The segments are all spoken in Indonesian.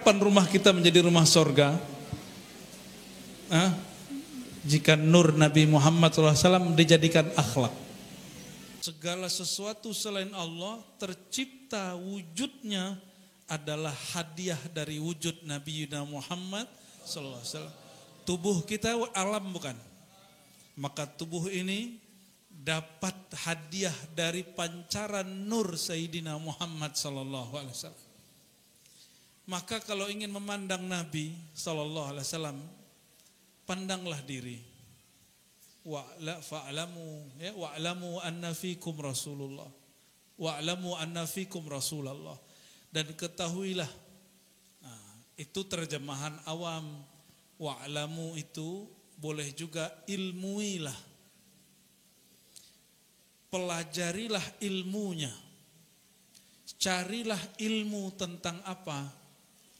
Kapan rumah kita menjadi rumah sorga? Jika nur Nabi Muhammad SAW dijadikan akhlak. Segala sesuatu selain Allah tercipta wujudnya adalah hadiah dari wujud Nabi Muhammad SAW. Tubuh kita alam bukan? Maka tubuh ini dapat hadiah dari pancaran nur Sayyidina Muhammad SAW. Maka kalau ingin memandang Nabi SAW, pandanglah diri. Wa'lamu anna fikum Rasulullah. Wa'lamu anna fikum Rasulullah. Dan ketahuilah, itu terjemahan awam. Wa'lamu itu boleh juga ilmuilah. Pelajarilah ilmunya. Carilah ilmu tentang apa?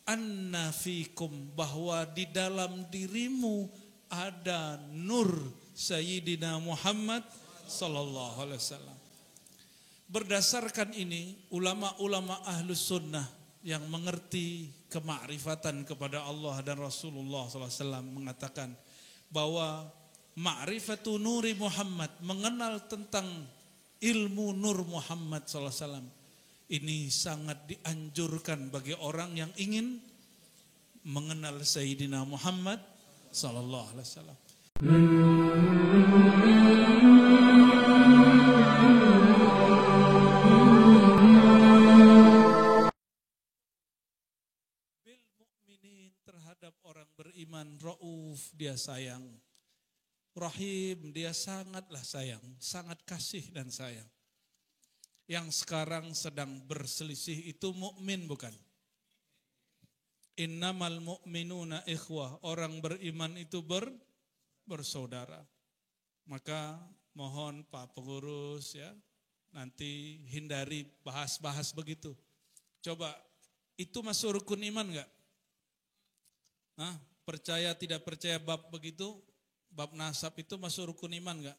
Anna fikum, bahwa di dalam dirimu ada nur Sayyidina Muhammad sallallahu alaihi wasallam. Berdasarkan ini, ulama-ulama ahlus sunnah yang mengerti kemakrifatan kepada Allah dan Rasulullah sallallahu alaihi wasallam mengatakan bahwa ma'rifatu nuri Muhammad, mengenal tentang ilmu nur Muhammad sallallahu alaihi wasallam, ini sangat dianjurkan bagi orang yang ingin mengenal Sayyidina Muhammad sallallahu alaihi wasallam. Bil mu'minin, terhadap orang beriman, rauf, dia sayang. Rahim, dia sangatlah sayang, sangat kasih dan sayang. Yang sekarang sedang berselisih itu mukmin bukan? Innamal mu'minuna ikhwah, orang beriman itu bersaudara. Maka mohon Pak Pengurus ya, nanti hindari bahas-bahas begitu. Coba, itu masuk rukun iman enggak? Percaya tidak percaya bab begitu, bab nasab itu masuk rukun iman enggak?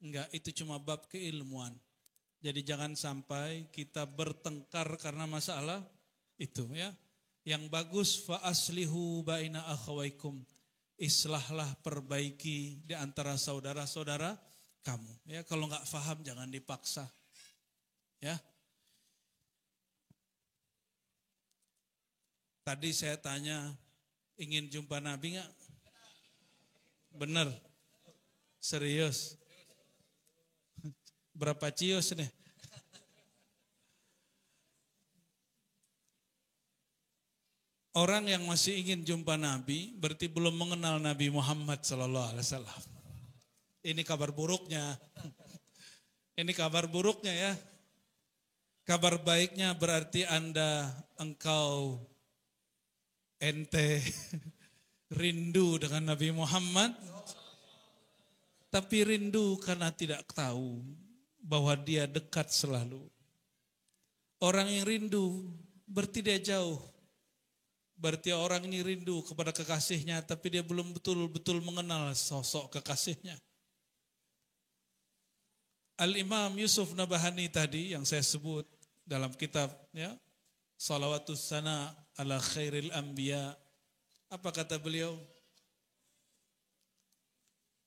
Enggak, itu cuma bab keilmuan. Jadi jangan sampai kita bertengkar karena masalah itu ya. Yang bagus fa aslihu baina akhawaikum. Islahlah, perbaiki di antara saudara-saudara kamu. Ya, kalau enggak paham jangan dipaksa. Ya. Tadi saya tanya, ingin jumpa Nabi enggak? Benar. Serius. Berapa cios nih? Orang yang masih ingin jumpa Nabi berarti belum mengenal Nabi Muhammad sallallahu alaihi wasallam. Ini kabar buruknya. Ini kabar buruknya ya. Kabar baiknya berarti engkau ente rindu dengan Nabi Muhammad, tapi rindu karena tidak tahu bahwa dia dekat selalu. Orang yang rindu berarti dia jauh. Berarti orang ini rindu kepada kekasihnya, tapi dia belum betul-betul mengenal sosok kekasihnya. Al-Imam Yusuf Nabahani tadi yang saya sebut dalam kitab ya, Salawatus Sana ala Khairil Anbiya. Apa kata beliau?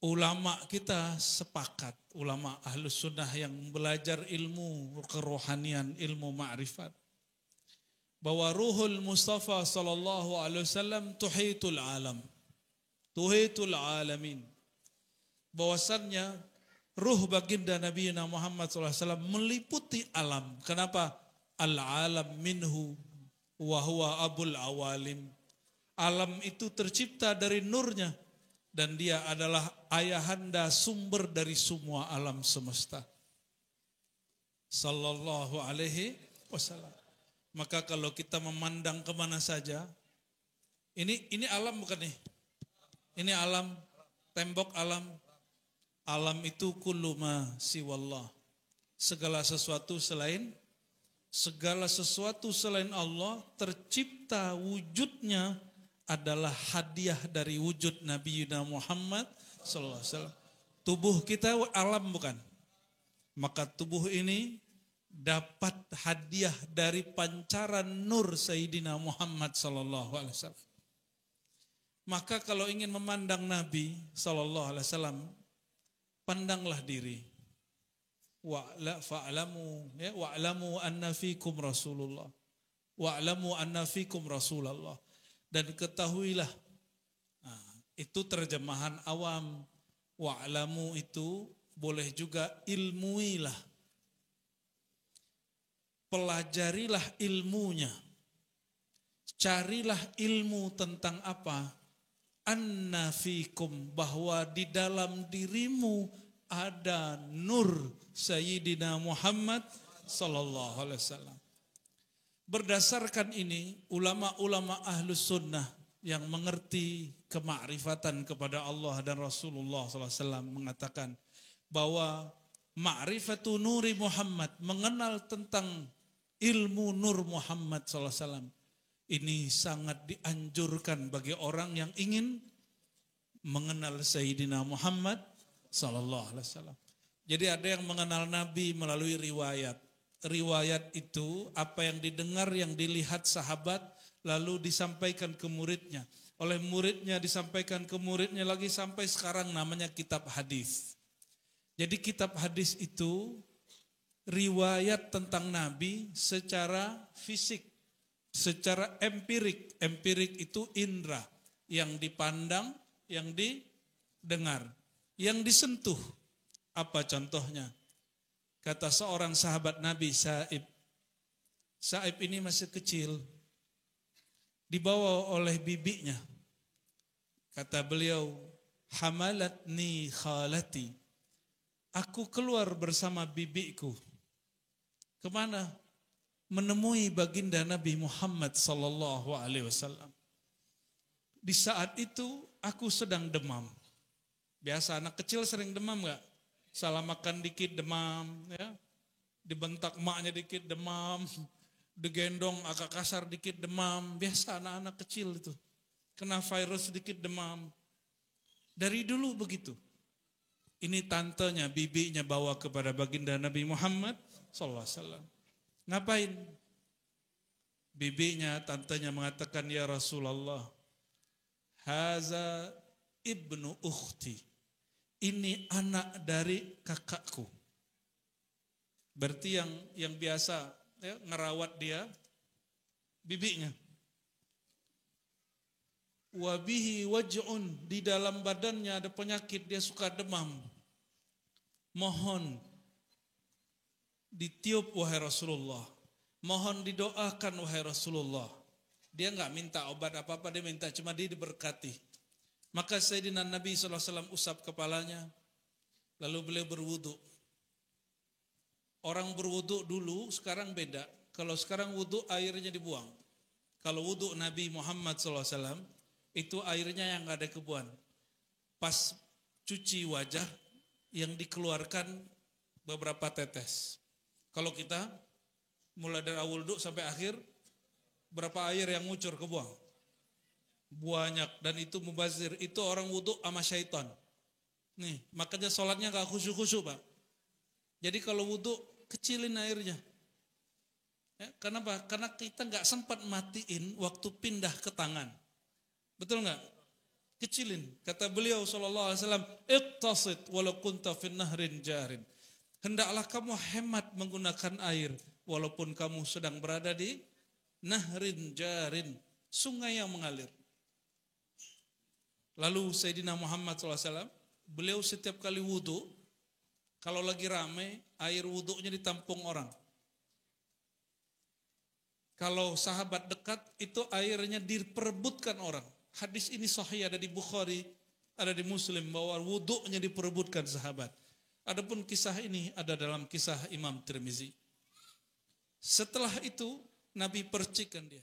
Ulama kita sepakat, ulama ahlus sunnah yang belajar ilmu kerohanian, ilmu ma'rifat, bahwa ruhul Mustafa sallallahu alaihi wasallam tuhitul alam, tuhitul alamin. Bahwasannya ruh baginda Nabi Muhammad sallallahu alaihi wasallam meliputi alam. Kenapa? Al-alam minhu wa huwa abul awalim. Alam itu tercipta dari nurnya. Dan dia adalah ayahanda sumber dari semua alam semesta. Sallallahu alaihi wasallam. Maka kalau kita memandang kemana saja, ini alam bukan nih? Ini alam, tembok alam. Alam itu kullu ma siwallah. Segala sesuatu selain Allah tercipta wujudnya adalah hadiah dari wujud Nabi Muhammad sallallahu alaihi wasallam. Tubuh kita alam bukan? Maka tubuh ini dapat hadiah dari pancaran nur Sayyidina Muhammad sallallahu alaihi wasallam. Maka kalau ingin memandang Nabi sallallahu alaihi wasallam, pandanglah diri. Wa'lamu anna fikum Rasulullah. Wa'lamu anna fikum Rasulullah. Dan ketahuilah, nah, itu terjemahan awam. Wa'lamu itu boleh juga ilmuilah. Pelajarilah ilmunya. Carilah ilmu tentang apa? Anna fikum, bahwa di dalam dirimu ada nur Sayyidina Muhammad sallallahu alaihi wasallam. Berdasarkan ini, ulama-ulama ahlus sunnah yang mengerti kemakrifatan kepada Allah dan Rasulullah SAW mengatakan bahwa ma'rifatu nuri Muhammad, mengenal tentang ilmu nur Muhammad SAW, ini sangat dianjurkan bagi orang yang ingin mengenal Sayyidina Muhammad SAW. Jadi ada yang mengenal Nabi melalui riwayat. Riwayat itu apa yang didengar, yang dilihat sahabat, lalu disampaikan ke muridnya. Oleh muridnya disampaikan ke muridnya lagi, sampai sekarang namanya kitab hadis. Jadi kitab hadis itu riwayat tentang Nabi secara fisik, secara empirik. Empirik itu indera, yang dipandang, yang didengar, yang disentuh. Apa contohnya? Kata seorang sahabat Nabi, Sa'ib. Sa'ib ini masih kecil, dibawa oleh bibinya. Kata beliau, hamalatni khalati. Aku keluar bersama bibiku. Kemana? Menemui baginda Nabi Muhammad sallallahu alaihi wasallam. Di saat itu aku sedang demam. Biasa anak kecil sering demam enggak? Salah makan dikit demam, ya. Dibentak maknya dikit demam, digendong agak kasar dikit demam. Biasa anak-anak kecil itu. Kena virus sedikit demam. Dari dulu begitu. Ini tantenya, bibinya bawa kepada baginda Nabi Muhammad SAW. Ngapain? Bibinya, tantenya mengatakan, ya Rasulullah, haza ibnu ukhti. Ini anak dari kakakku. Berarti yang biasa ya, ngerawat dia, bibinya. Wabihi waj'un, di dalam badannya ada penyakit, dia suka demam. Mohon ditiup wahai Rasulullah. Mohon didoakan wahai Rasulullah. Dia enggak minta obat apa-apa, dia minta cuma dia diberkati. Maka Sayyidina Nabi SAW usap kepalanya, lalu beliau berwudu. Orang berwudu dulu, sekarang beda. Kalau sekarang wudu airnya dibuang. Kalau wudu Nabi Muhammad SAW, itu airnya yang gak ada kebuan. Pas cuci wajah, yang dikeluarkan beberapa tetes. Kalau kita mulai dari awal wudu sampai akhir, berapa air yang ngucur kebuang? Banyak, dan itu mubazir. Itu orang wudu sama syaitan. Nih, makanya sholatnya gak khusyuk-khusyuk, Pak. Jadi kalau wudu kecilin airnya. Ya, kenapa? Karena kita gak sempat matiin waktu pindah ke tangan. Betul gak? Kecilin. Kata beliau SAW, iqtasid walau kunta fin nahrin jarin. Hendaklah kamu hemat menggunakan air, walaupun kamu sedang berada di nahrin jarin, sungai yang mengalir. Lalu Sayyidina Muhammad SAW, beliau setiap kali wudu, kalau lagi ramai, air wudunya ditampung orang. Kalau sahabat dekat, itu airnya diperebutkan orang. Hadis ini sahih, ada di Bukhari, ada di Muslim, bahwa wudunya diperebutkan sahabat. Adapun kisah ini ada dalam kisah Imam Tirmizi. Setelah itu, Nabi percikan dia.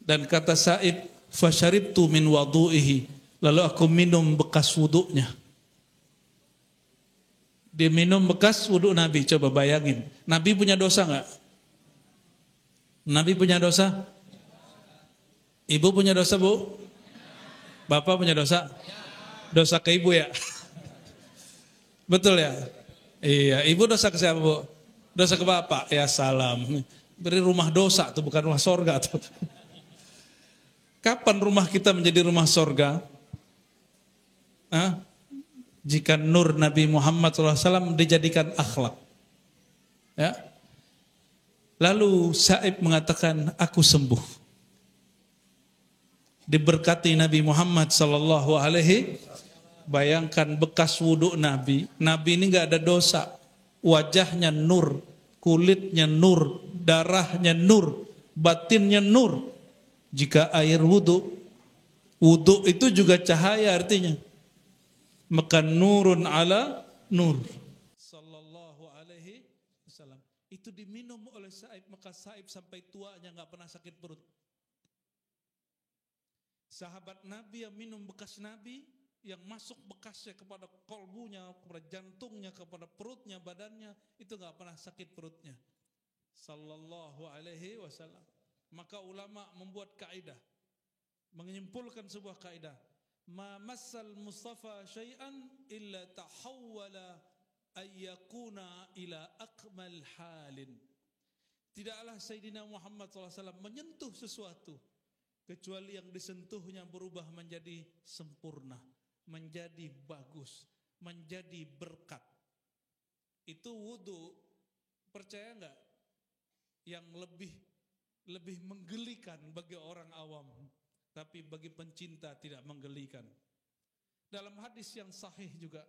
Dan kata Sa'id, fasyaribtu min wadu'ihi, lalu aku minum bekas wudunya. Dia minum bekas wudu Nabi, coba bayangin. Nabi punya dosa enggak? Nabi punya dosa? Ibu punya dosa, Bu? Bapak punya dosa? Dosa ke ibu ya? Betul ya? Iya, ibu dosa ke siapa, Bu? Dosa ke bapak? Ya salam. Beri rumah dosa tuh, bukan rumah sorga tuh. Kapan rumah kita menjadi rumah sorga? Hah? Jika nur Nabi Muhammad SAW dijadikan akhlak. Ya. Lalu Sa'ib mengatakan, aku sembuh. Diberkati Nabi Muhammad SAW. Bayangkan bekas wudhu Nabi. Nabi ini gak ada dosa. Wajahnya nur, kulitnya nur, darahnya nur, batinnya nur. Jika air wudhu, wudhu itu juga cahaya artinya. Maka nurun ala nur. Sallallahu alaihi wasallam. Itu diminum oleh Sa'ib, maka Sa'ib sampai tuanya gak pernah sakit perut. Sahabat Nabi yang minum bekas Nabi, yang masuk bekasnya kepada kolbunya, kepada jantungnya, kepada perutnya, badannya, itu gak pernah sakit perutnya. Sallallahu alaihi wasallam. Maka ulama membuat kaidah, menyimpulkan sebuah kaidah. Ma massal Mustafa syai'an illa tahawwala ayyakuna ila akmal halin. Tidaklah Sayyidina Muhammad SAW menyentuh sesuatu kecuali yang disentuhnya berubah menjadi sempurna, menjadi bagus, menjadi berkat. Itu wudu, percaya enggak? Yang lebih menggelikan bagi orang awam, tapi bagi pencinta tidak menggelikan. Dalam hadis yang sahih juga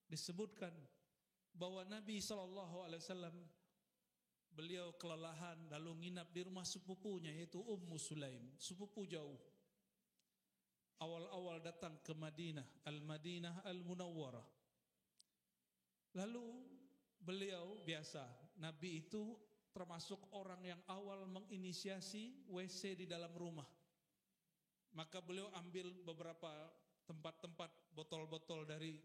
disebutkan bahwa Nabi SAW beliau kelelahan lalu nginap di rumah sepupunya yaitu Ummu Sulaim, sepupu jauh. Awal-awal datang ke Madinah, Al-Madinah Al-Munawwarah. Lalu beliau biasa, Nabi itu termasuk orang yang awal menginisiasi WC di dalam rumah. Maka beliau ambil beberapa tempat-tempat botol-botol dari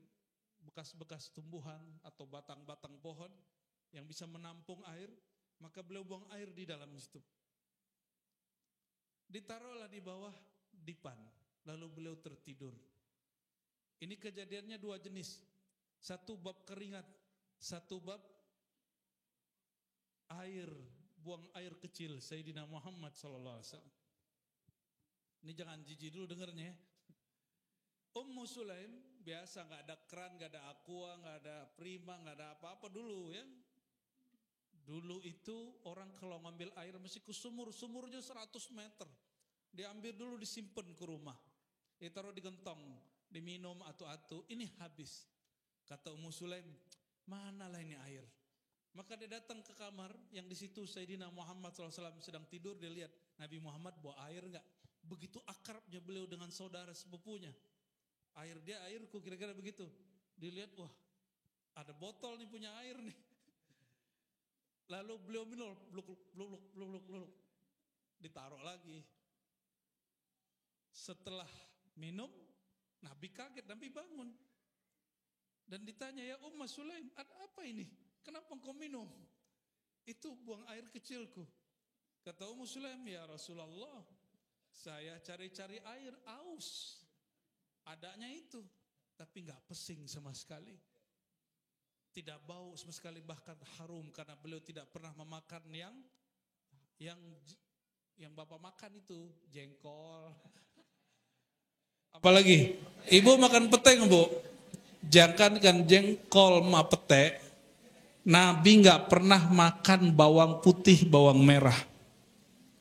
bekas-bekas tumbuhan atau batang-batang pohon yang bisa menampung air, maka beliau buang air di dalam situ. Ditaruhlah di bawah dipan, lalu beliau tertidur. Ini kejadiannya dua jenis. Satu bab keringat, satu bab air, buang air kecil Sayyidina Muhammad SAW. Ini jangan jijik dulu dengarnya. Ummu Sulaim biasa nggak ada keran, nggak ada aqua, nggak ada prima, nggak ada apa-apa dulu ya. Dulu itu orang kalau ngambil air mesti ke sumur, sumurnya 100 meter. Diambil dulu disimpan ke rumah. Ditaruh di gentong, diminum atu-atu, ini habis. Kata Ummu Sulaim, manalah ini air? Maka dia datang ke kamar yang di situ Sayyidina Muhammad SAW sedang tidur, dia lihat Nabi Muhammad bawa air enggak? Begitu akrabnya beliau dengan saudara sepupunya. Air dia airku, kira-kira begitu. Dilihat, wah ada botol nih punya air nih. Lalu beliau minum, bluk. Ditaruh lagi. Setelah minum, Nabi kaget, Nabi bangun. Dan ditanya, ya Ummu Sulaim, ada apa ini? Kenapa engkau minum? Itu buang air kecilku. Kata Ummu Sulaim, ya Rasulullah, saya cari-cari air, aus. Adanya itu, tapi enggak pesing sama sekali. Tidak bau sama sekali, bahkan harum karena beliau tidak pernah memakan yang Bapak makan itu, jengkol. Apalagi, Ibu makan pete enggak, Bu? Jangankan jengkol sama pete, Nabi enggak pernah makan bawang putih, bawang merah.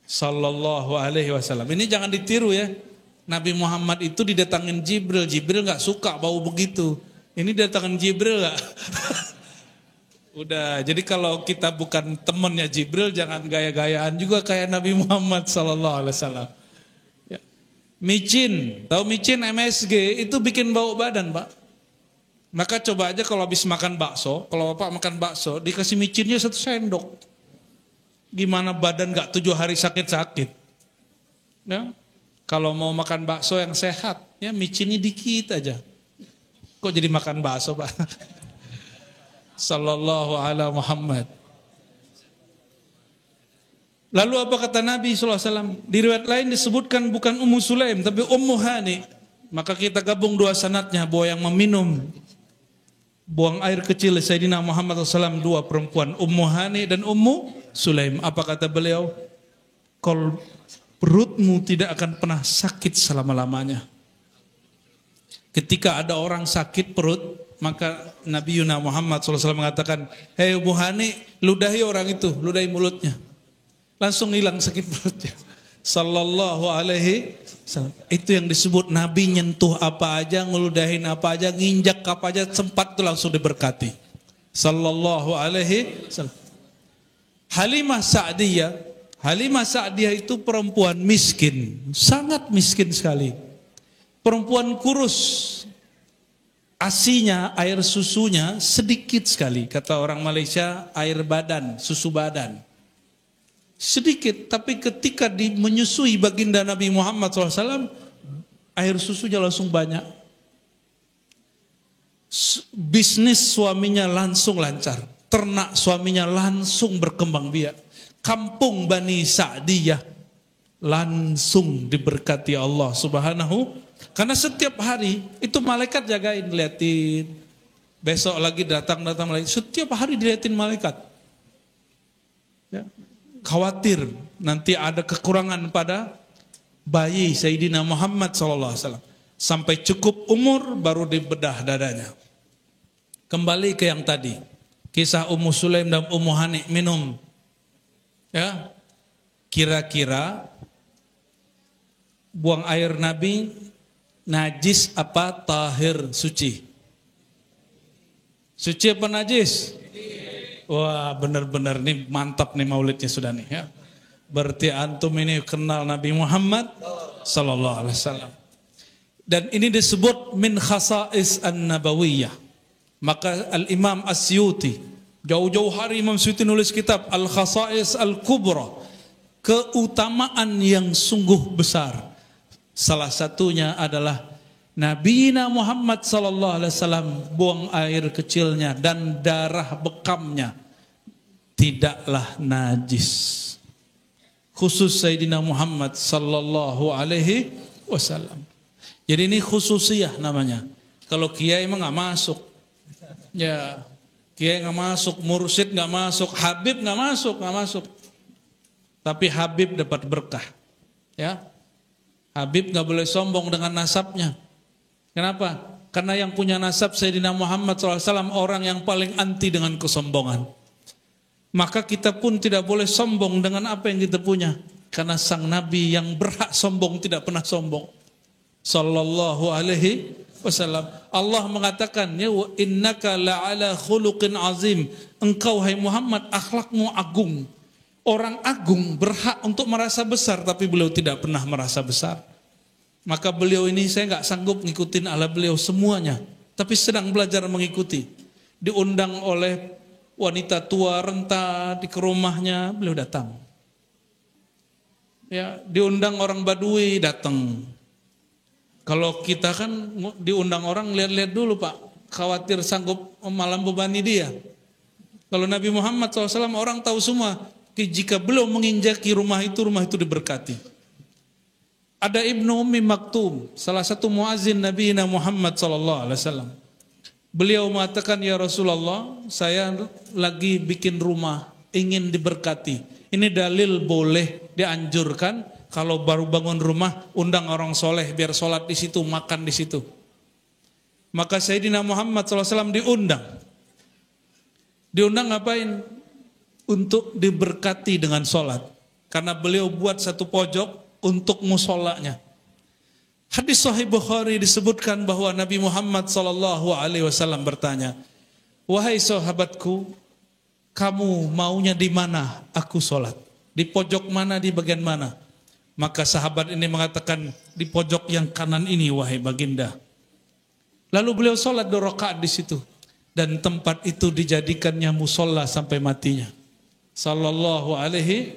Sallallahu alaihi wasallam. Ini jangan ditiru ya. Nabi Muhammad itu didatangin Jibril. Jibril gak suka bau begitu. Ini didatangin Jibril gak? Udah, jadi kalau kita bukan temannya Jibril, jangan gaya-gayaan juga kayak Nabi Muhammad SAW. Ya. Micin, tahu micin MSG itu bikin bau badan, Pak. Maka coba aja kalau habis makan bakso, kalau Bapak makan bakso, dikasih micinnya 1 sendok. Gimana badan gak 7 hari sakit-sakit? Ya. Kalau mau makan bakso yang sehat, ya micinnya dikit aja. Kok jadi makan bakso, Pak? Sallallahu ala Muhammad. Lalu apa kata Nabi SAW? Di riwayat lain disebutkan bukan Ummu Sulaim, tapi Ummu Hani. Maka kita gabung dua sanadnya, bahwa yang meminum buang air kecil Sayyidina Muhammad SAW, dua perempuan, Ummu Hani dan Ummu Sulaim. Apa kata beliau? Kalau perutmu tidak akan pernah sakit selama-lamanya. Ketika ada orang sakit perut, maka Nabi Yuna Muhammad SAW mengatakan, hei Ummu Hani, ludahi orang itu, ludahi mulutnya. Langsung hilang sakit perutnya. Sallallahu alaihi wasallam. Itu yang disebut Nabi nyentuh apa aja, ngeludahin apa aja, nginjak apa aja, sempat itu langsung diberkati. Sallallahu alaihi wasallam. Halimah Sa'diyah itu perempuan miskin, sangat miskin sekali. Perempuan kurus, asinya, air susunya sedikit sekali. Kata orang Malaysia, air badan, susu badan. Sedikit, tapi ketika menyusui baginda Nabi Muhammad SAW, air susunya langsung banyak. Bisnis suaminya langsung lancar. Ternak suaminya langsung berkembang biak. Kampung Bani Sa'diyah langsung diberkati Allah Subhanahu. Karena setiap hari itu malaikat jagain, liatin. Besok lagi datang lagi. Setiap hari diliatin malaikat. Ya. Khawatir nanti ada kekurangan pada bayi Sayyidina Muhammad SAW. Sampai cukup umur baru dibedah dadanya. Kembali ke yang tadi. Kisah Ummu Sulaim dan Ummu Hani minum. Ya, kira-kira buang air Nabi najis apa tahir, suci? Suci apa najis? Wah, benar-benar nih mantap nih maulidnya sudah nih ya. Berarti antum ini kenal Nabi Muhammad sallallahu alaihi wasallam. Dan ini disebut min khasais an-nabawiyah. Maka Al-Imam Asyuti, jauh-jauh hari Imam Asyuti nulis kitab Al-Khasais Al-Kubra, keutamaan yang sungguh besar. Salah satunya adalah Nabi Muhammad sallallahu alaihi wasallam buang air kecilnya dan darah bekamnya tidaklah najis. Khusus Sayyidina Muhammad sallallahu alaihi wasallam. Jadi ini khususiyah namanya. Kalau kiai emang nggak masuk. Ya, kiai nggak masuk, mursyid nggak masuk, habib nggak masuk. Tapi habib dapat berkah. Ya. Habib nggak boleh sombong dengan nasabnya. Kenapa? Karena yang punya nasab Sayyidina Muhammad SAW orang yang paling anti dengan kesombongan. Maka kita pun tidak boleh sombong dengan apa yang kita punya. Karena sang Nabi yang berhak sombong tidak pernah sombong. Sallallahu alaihi wasallam. Allah mengatakan, ya wa innaka la'ala khuluqin azim. Engkau hai Muhammad akhlakmu agung. Orang agung berhak untuk merasa besar, tapi beliau tidak pernah merasa besar. Maka beliau ini saya nggak sanggup ngikutin ala beliau semuanya, tapi sedang belajar mengikuti. Diundang oleh wanita tua renta ke rumahnya, beliau datang. Ya, diundang orang Badui datang. Kalau kita kan diundang orang lihat-lihat dulu Pak, khawatir sanggup malam bebani dia. Kalau Nabi Muhammad SAW orang tahu semua, jika beliau menginjaki rumah itu diberkati. Ada Ibnu Ummi Maktum, salah satu muazin Nabi Muhammad SAW. Beliau mengatakan, ya Rasulullah, saya lagi bikin rumah, ingin diberkati. Ini dalil boleh dianjurkan kalau baru bangun rumah, undang orang soleh biar sholat di situ, makan di situ. Maka Sayyidina Muhammad SAW diundang. Diundang ngapain? Untuk diberkati dengan sholat. Karena beliau buat satu pojok untuk musolanya. Hadis Sahih Bukhari disebutkan bahwa Nabi Muhammad SAW bertanya, wahai sahabatku, kamu maunya di mana aku sholat? Di pojok mana, di bagian mana? Maka sahabat ini mengatakan, di pojok yang kanan ini wahai baginda. Lalu beliau sholat 2 rakaat di situ, dan tempat itu dijadikannya musola sampai matinya. Sallallahu alaihi.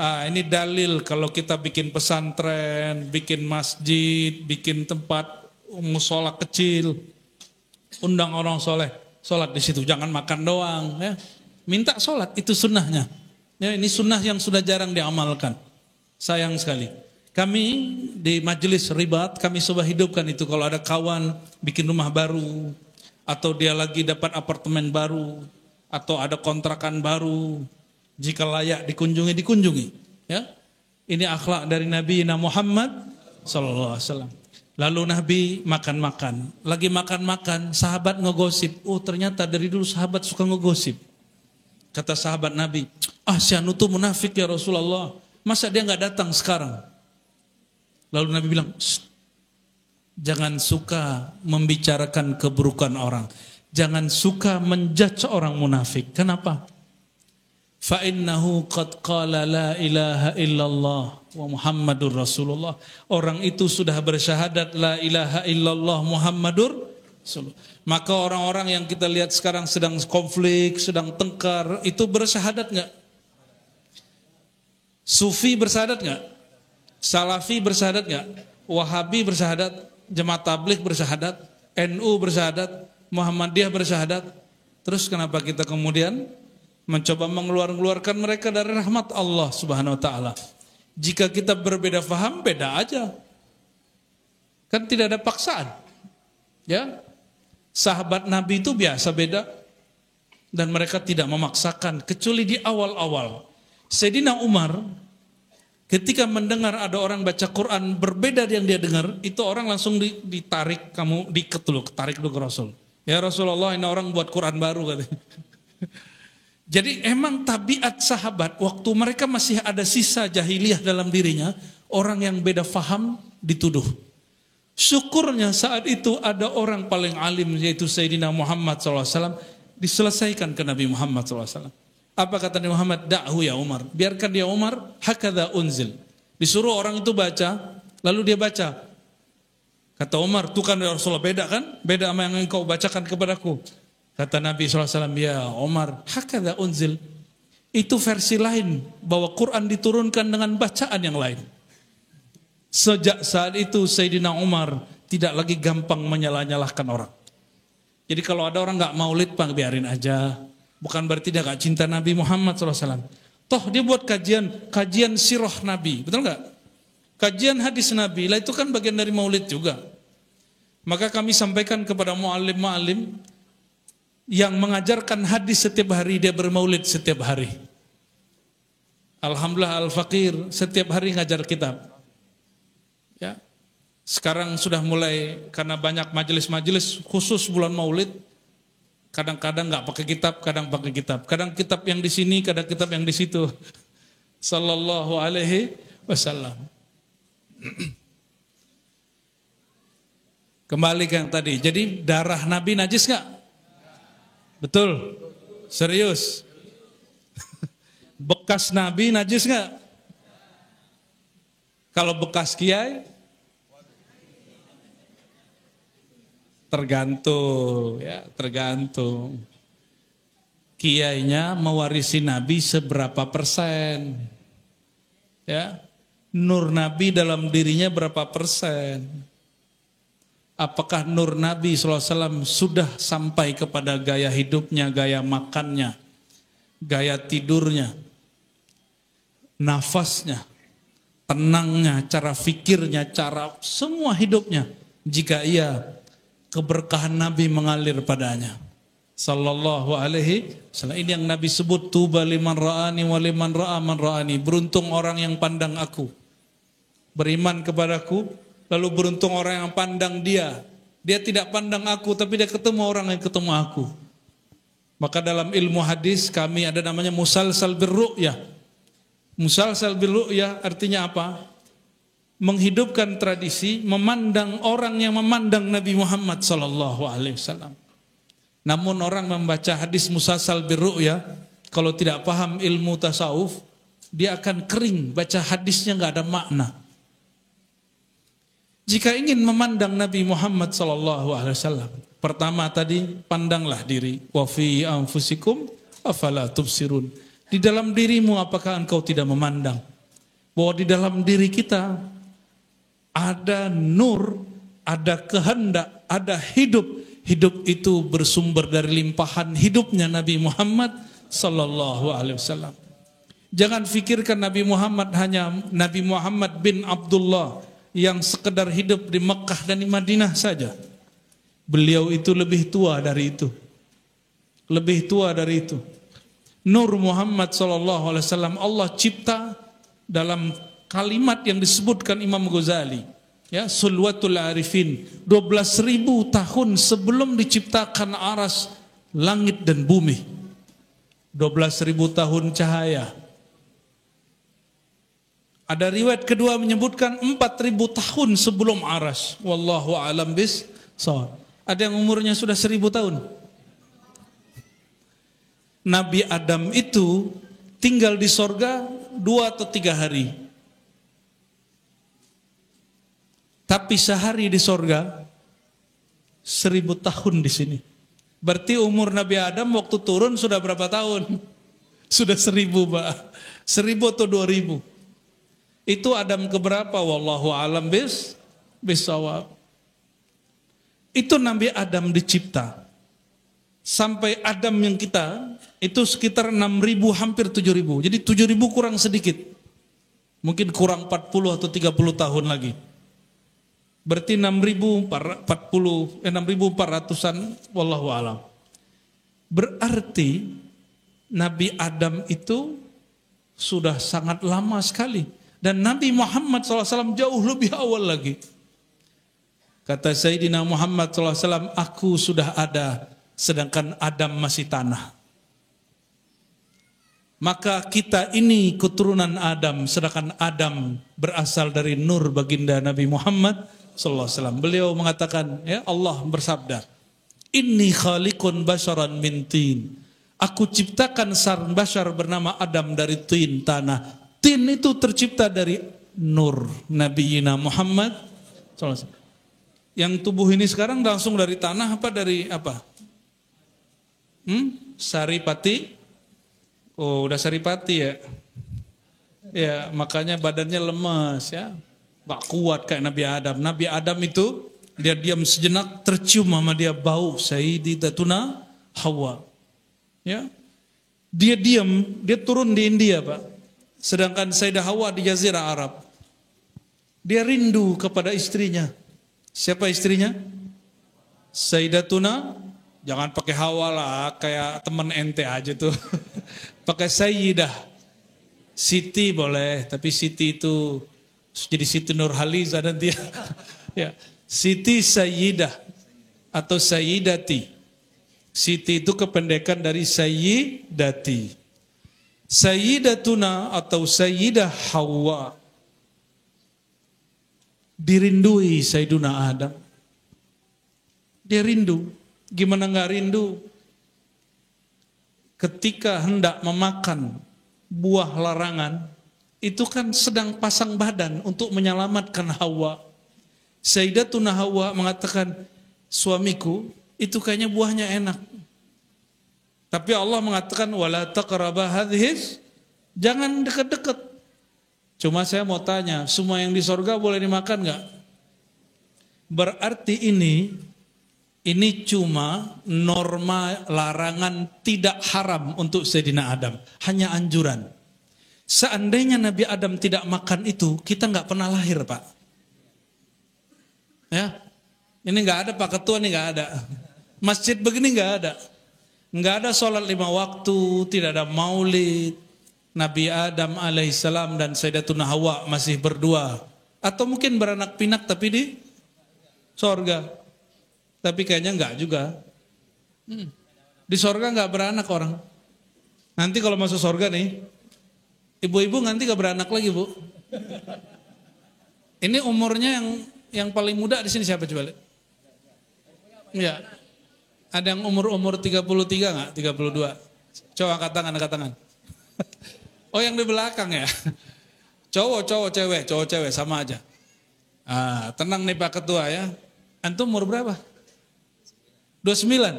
Ini dalil kalau kita bikin pesantren, bikin masjid, bikin tempat musola kecil, undang orang soleh, sholat di situ, jangan makan doang, ya. Minta sholat, itu sunnahnya. Ya, ini sunnah yang sudah jarang diamalkan. Sayang sekali. Kami di majelis ribat, kami coba hidupkan itu. Kalau ada kawan bikin rumah baru, atau dia lagi dapat apartemen baru, atau ada kontrakan baru, jika layak dikunjungi, ya. Ini akhlak dari Nabi Muhammad sallallahu alaihi wasallam. Lalu Nabi makan-makan, lagi makan-makan, sahabat ngegosip, oh ternyata dari dulu sahabat suka ngegosip. Kata sahabat Nabi, si anu tuh munafik ya Rasulullah, masa dia nggak datang sekarang? Lalu Nabi bilang, jangan suka membicarakan keburukan orang. Jangan suka menjudge orang munafik. Kenapa? Fa innahu qad qala la ilaha illallah wa Muhammadur Rasulullah. Orang itu sudah bersyahadat la ilaha illallah Muhammadur Rasulullah. Maka orang-orang yang kita lihat sekarang sedang konflik, sedang tengkar, itu bersyahadat enggak? Sufi bersyahadat enggak? Salafi bersyahadat enggak? Wahabi bersyahadat? Jemaat Tabligh bersyahadat? NU bersyahadat? Muhammadiyah bersyahadat? Terus kenapa kita kemudian mencoba mengeluarkan mereka dari rahmat Allah Subhanahu wa taala? Jika kita berbeda faham, beda aja. Kan tidak ada paksaan. Ya. Sahabat Nabi itu biasa beda dan mereka tidak memaksakan kecuali di awal-awal. Sayyidina Umar ketika mendengar ada orang baca Quran berbeda yang dia dengar, itu orang langsung ditarik, kamu ketarik dulu ke Rasul. Ya Rasulullah, ini orang buat Quran baru katanya. Jadi emang tabiat sahabat waktu mereka masih ada sisa jahiliyah dalam dirinya, orang yang beda faham dituduh. Syukurnya saat itu ada orang paling alim yaitu Sayyidina Muhammad SAW, diselesaikan ke Nabi Muhammad SAW. Apa kata Nabi Muhammad? Da'hu ya Umar. Biarkan dia Umar, hakadha unzil. Disuruh orang itu baca, lalu dia baca. Kata Umar, tuh kan ya Rasulullah, beda kan? Beda sama yang engkau bacakan kepadaku. Kata Nabi SAW, ya Umar, hakadha unzil. Itu versi lain, bahwa Quran diturunkan dengan bacaan yang lain. Sejak saat itu Sayyidina Umar tidak lagi gampang menyalah-nyalahkan orang. Jadi kalau ada orang gak maulid, biarin aja. Bukan berarti dia gak cinta Nabi Muhammad SAW. Toh dia buat kajian sirah Nabi, betul gak? Kajian hadis Nabi, lah itu kan bagian dari maulid juga. Maka kami sampaikan kepada mu'alim-mu'alim yang mengajarkan hadis setiap hari, dia bermaulid setiap hari. Alhamdulillah Al-Faqir setiap hari ngajar kitab. Ya. Sekarang sudah mulai karena banyak majelis-majelis khusus bulan Maulid. Kadang-kadang enggak pakai kitab, kadang pakai kitab. Kadang kitab yang di sini, kadang kitab yang di situ. Sallallahu alaihi wasallam. Kembali ke yang tadi. Jadi darah Nabi najis enggak? Betul. Serius. Bekas Nabi najis enggak? Kalau bekas kiai tergantung, ya, tergantung. Kiainya mewarisi Nabi seberapa persen? Ya. Nur Nabi dalam dirinya berapa persen? Apakah nur Nabi SAW sudah sampai kepada gaya hidupnya, gaya makannya, gaya tidurnya, nafasnya, tenangnya, cara fikirnya, cara semua hidupnya? Jika iya, keberkahan Nabi mengalir padanya. Sallallahu alaihi wasallam. Ini yang Nabi sebut, tuba liman ra'ani wa liman ra'a man ra'ani. Beruntung orang yang pandang aku, beriman kepadaku, lalu beruntung orang yang pandang dia. Dia tidak pandang aku, tapi dia ketemu orang yang ketemu aku. Maka dalam ilmu hadis kami ada namanya musalsal birru'yah. Musalsal birru'yah artinya apa? Menghidupkan tradisi, memandang orang yang memandang Nabi Muhammad sallallahu alaihi wasallam. Namun orang membaca hadis musalsal birru'yah, kalau tidak paham ilmu tasawuf, dia akan kering, baca hadisnya enggak ada makna. Jika ingin memandang Nabi Muhammad sallallahu alaihi wasallam, pertama tadi pandanglah diri. Wa fi anfusikum afala tubsirun. Di dalam dirimu apakah engkau tidak memandang bahwa di dalam diri kita ada nur, ada kehendak, ada hidup. Hidup itu bersumber dari limpahan hidupnya Nabi Muhammad sallallahu alaihi wasallam. Jangan fikirkan Nabi Muhammad hanya Nabi Muhammad bin Abdullah yang sekedar hidup di Mekah dan di Madinah saja. Beliau itu lebih tua dari itu. Lebih tua dari itu. Nur Muhammad SAW Allah cipta dalam kalimat yang disebutkan Imam Ghazali. Ya, Sulwatul Arifin. 12.000 tahun sebelum diciptakan aras langit dan bumi. 12.000 tahun cahaya. Ada riwayat kedua menyebutkan 4.000 tahun sebelum aras. Wallahu a'lam bis-shawab. Ada yang umurnya sudah 1.000 tahun. Nabi Adam itu tinggal di sorga 2 atau 3 hari. Tapi sehari di sorga 1.000 tahun di sini. Berarti umur Nabi Adam waktu turun sudah berapa tahun? Sudah 1.000, Pak. 1.000 atau 2.000. Itu Adam keberapa? Wallahu alam bis-shawab. Itu Nabi Adam dicipta. Sampai Adam yang kita itu sekitar 6.000 hampir 7.000. Jadi 7.000 kurang sedikit. Mungkin kurang 40 atau 30 tahun lagi. Berarti 6.400-an wallahu alam. Berarti Nabi Adam itu sudah sangat lama sekali. Dan Nabi Muhammad SAW jauh lebih awal lagi. Kata Sayyidina Muhammad SAW, aku sudah ada sedangkan Adam masih tanah. Maka kita ini keturunan Adam, sedangkan Adam berasal dari nur baginda Nabi Muhammad SAW. Beliau mengatakan, ya Allah bersabda, Inni khaliqun basharan min tin. Aku ciptakan sarang bashar bernama Adam dari tin, tanah. Tin itu tercipta dari nur Nabi Muhammad SAW. Yang tubuh ini sekarang langsung dari tanah apa dari apa? Saripati. Oh, udah saripati ya. Ya, makanya badannya lemas ya. Gak kuat kayak Nabi Adam. Nabi Adam itu dia diam sejenak, tercium sama dia bau Sayyidatuna Hawa. Ya. Dia diam, dia turun di India, Pak. Sedangkan Sayyidah Hawa di Jazirah Arab. Dia rindu kepada istrinya. Siapa istrinya? Sayyidatuna, jangan pakai Hawa lah, kayak teman ente aja tuh. Pakai Sayyidah. Siti boleh, tapi Siti itu jadi Siti Nurhaliza nanti. Ya. Siti Sayyidah atau Sayyidati. Siti itu kependekan dari Sayyidati. Sayyidatuna atau Sayyidah Hawa dirindui Sayyiduna Adam. Dia rindu. Gimana gak rindu? Ketika hendak memakan buah larangan, itu kan sedang pasang badan untuk menyelamatkan Hawa. Sayyidatuna Hawa mengatakan, suamiku itu kayaknya buahnya enak. Tapi Allah mengatakan wala taqraba hadhis, jangan dekat-dekat. Cuma saya mau tanya, semua yang di sorga boleh dimakan enggak? Berarti ini cuma norma larangan tidak haram untuk Sayyidina Adam, hanya anjuran. Seandainya Nabi Adam tidak makan itu, kita enggak pernah lahir, Pak. Ya. Ini enggak ada Pak Ketua, ini enggak ada. Masjid begini enggak ada. Enggak ada sholat 5 waktu, tidak ada maulid. Nabi Adam alaihissalam dan Sayyidatuna Hawa masih berdua. Atau mungkin beranak pinak tapi di sorga. Tapi kayaknya enggak juga. Di sorga enggak beranak orang. Nanti kalau masuk sorga nih, ibu-ibu nanti enggak beranak lagi, Bu. Ini umurnya yang paling muda di sini siapa coba lihat? Iya. Ada yang umur 33 enggak? 32. Coba angkat tangan. Oh, yang di belakang ya. Cowok cewek sama aja. Ah, tenang nih Pak Ketua ya. Antum umur berapa? 29.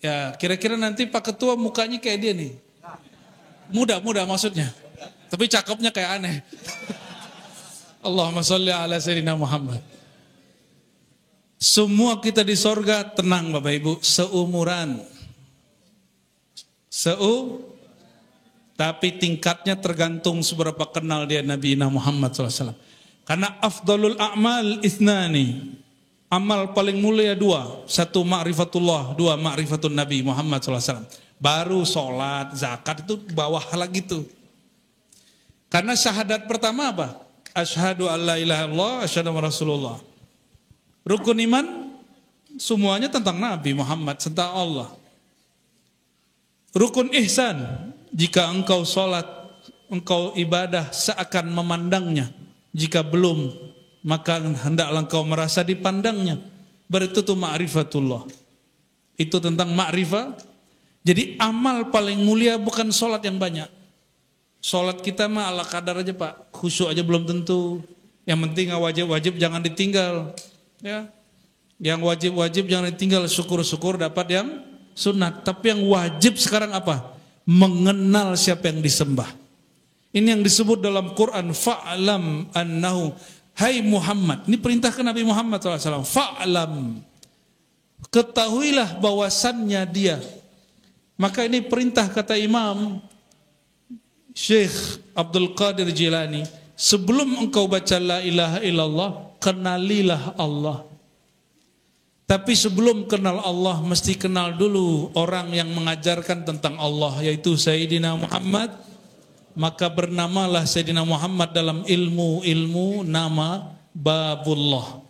Ya, kira-kira nanti Pak Ketua mukanya kayak dia nih. Muda maksudnya. Tapi cakepnya kayak aneh. Allahumma sholli ala sayyidina Muhammad. Semua kita di sorga tenang Bapak Ibu, seumuran. Tapi tingkatnya tergantung seberapa kenal dia Nabi Muhammad SAW. Karena afdalul a'mal ithnani. Amal paling mulia dua, satu ma'rifatullah, dua ma'rifatun Nabi Muhammad SAW. Baru sholat, zakat itu bawah lagi tuh. Karena syahadat pertama apa? Asyhadu an la ilaha illallah, asyhadu anna Rasulullah. Rukun iman semuanya tentang Nabi Muhammad, tentang Allah. Rukun ihsan, jika engkau sholat, engkau ibadah seakan memandangnya. Jika belum, maka hendaklah engkau merasa dipandangnya. Berarti itu ma'rifatullah. Itu tentang ma'rifah. Jadi amal paling mulia bukan sholat yang banyak. Sholat kita mah ala kadar aja Pak. Khusyuk aja belum tentu. Yang penting wajib-wajib jangan ditinggal. Ya. Yang wajib-wajib jangan ditinggal. Syukur-syukur dapat yang sunat. Tapi yang wajib sekarang apa? Mengenal siapa yang disembah. Ini yang disebut dalam Quran. Fa'lam annahu. Hai Muhammad. Ini perintah ke Nabi Muhammad SAW. Fa'lam. Ketahuilah bahwasannya dia. Maka ini perintah kata Imam Syekh Abdul Qadir Jilani, sebelum engkau baca la ilaha illallah, kenalilah Allah. Tapi sebelum kenal Allah, mesti kenal dulu orang yang mengajarkan tentang Allah, yaitu Sayyidina Muhammad. Maka bernamalah Sayyidina Muhammad dalam ilmu nama Babullah,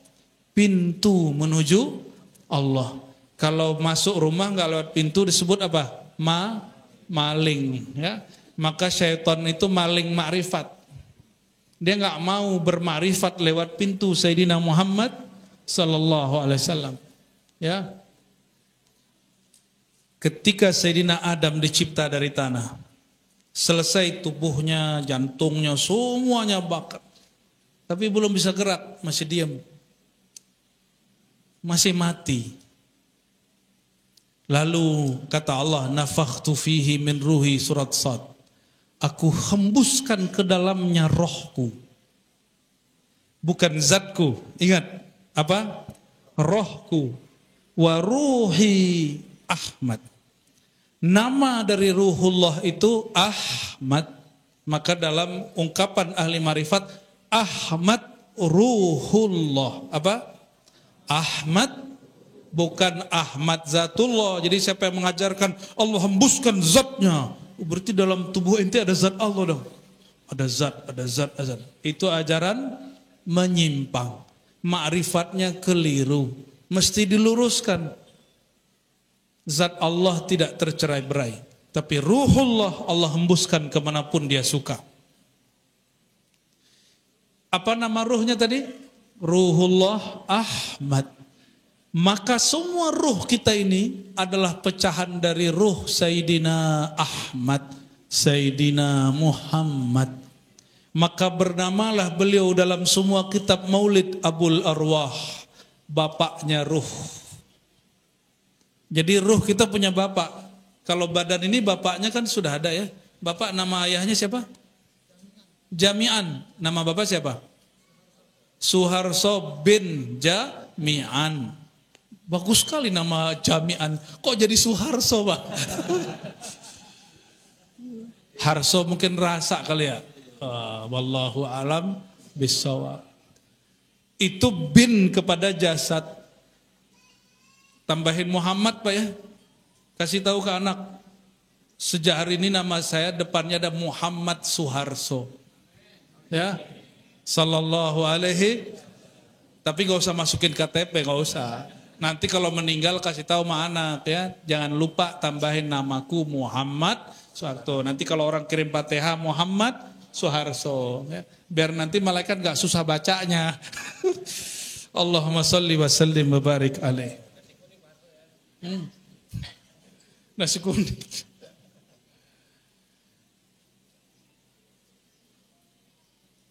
pintu menuju Allah. Kalau masuk rumah nggak lewat pintu disebut apa? Maling, ya. Maka syaitan itu maling makrifat. Dia nggak mau bermakrifat lewat pintu Sayyidina Muhammad sallallahu alaihi wasallam. Ya. Ketika Sayyidina Adam dicipta dari tanah, selesai tubuhnya, jantungnya, semuanya bakat. Tapi belum bisa gerak, masih diam. Masih mati. Lalu kata Allah, nafakhtu fihi min ruhi, surat Sad. Aku hembuskan ke dalamnya rohku. Bukan zatku. Ingat, apa? Rohku. Wa ruhi Ahmad. Nama dari ruhullah itu Ahmad. Maka dalam ungkapan ahli marifat, Ahmad ruhullah. Apa? Ahmad bukan Ahmad zatullah. Jadi siapa yang mengajarkan Allah hembuskan zatnya, berarti dalam tubuh ente ada zat Allah dong. Ada zat. Itu ajaran menyimpang. Ma'rifatnya keliru. Mesti diluruskan. Zat Allah tidak tercerai-berai. Tapi ruhullah Allah hembuskan kemanapun dia suka. Apa nama ruhnya tadi? Ruhullah Ahmad. Maka semua ruh kita ini adalah pecahan dari ruh Sayyidina Ahmad, Sayyidina Muhammad. Maka bernamalah beliau dalam semua kitab maulid Abul Arwah, bapaknya ruh. Jadi ruh kita punya bapak. Kalau badan ini bapaknya kan sudah ada ya. Bapak nama ayahnya siapa? Jami'an. Nama bapak siapa? Suharso bin Jami'an. Bagus sekali nama Jami'an. Kok jadi Suharso, Pak? Harso mungkin rasa kali ya. Wallahu alam bissawab. Itu bin kepada jasad. Tambahin Muhammad, Pak ya. Kasih tahu ke anak. Sejak hari ini nama saya depannya ada Muhammad Suharso. Ya. Sallallahu alaihi. Tapi gak usah masukin KTP, gak usah. Nanti kalau meninggal kasih tahu sama anak ya, jangan lupa tambahin namaku Muhammad Suharto. Nanti kalau orang kirim Fatihah Muhammad Suharso, ya. Biar nanti malaikat nggak susah bacanya. Allahumma sholli wa sallim wa barik alaih. Nasi kuning.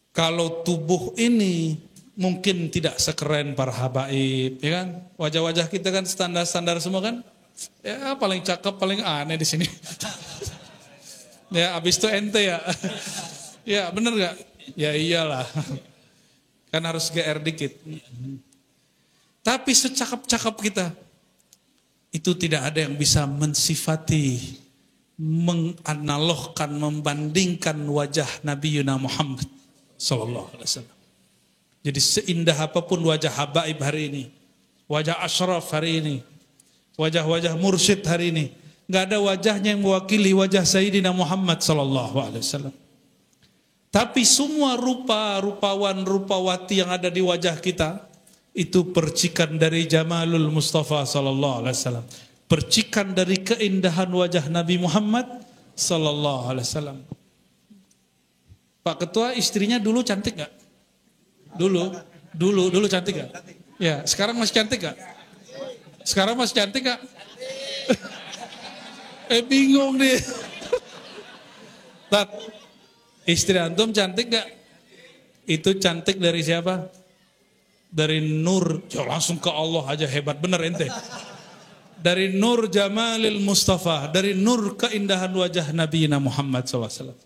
Kalau tubuh ini mungkin tidak sekeren para habaib, ya kan? Wajah-wajah kita kan standar-standar semua kan? Ya paling cakep, paling aneh di sini. Ya abis itu ente ya. Ya bener gak? Ya iyalah. Kan harus GR dikit. Tapi secakap-cakap kita, itu tidak ada yang bisa mensifati, menganalogkan, membandingkan wajah Nabi Yuna Muhammad Sallallahu Alaihi Wasallam. Jadi seindah apapun wajah habaib hari ini, wajah asyraf hari ini, wajah-wajah mursyid hari ini. Nggak ada wajahnya yang mewakili wajah Sayyidina Muhammad sallallahu alaihi wasallam. Tapi semua rupawan, rupawati yang ada di wajah kita itu percikan dari jamalul Mustafa sallallahu alaihi wasallam. Percikan dari keindahan wajah Nabi Muhammad sallallahu alaihi wasallam. Pak Ketua, istrinya dulu cantik gak? Dulu cantik gak? Ya, sekarang masih cantik gak? Sekarang masih cantik gak? Bingung nih. Tat, istri antum cantik gak? Itu cantik dari siapa? Dari nur, langsung ke Allah aja, hebat bener ente. Dari nur jamalil Mustafa, dari nur keindahan wajah Nabi Muhammad SAW.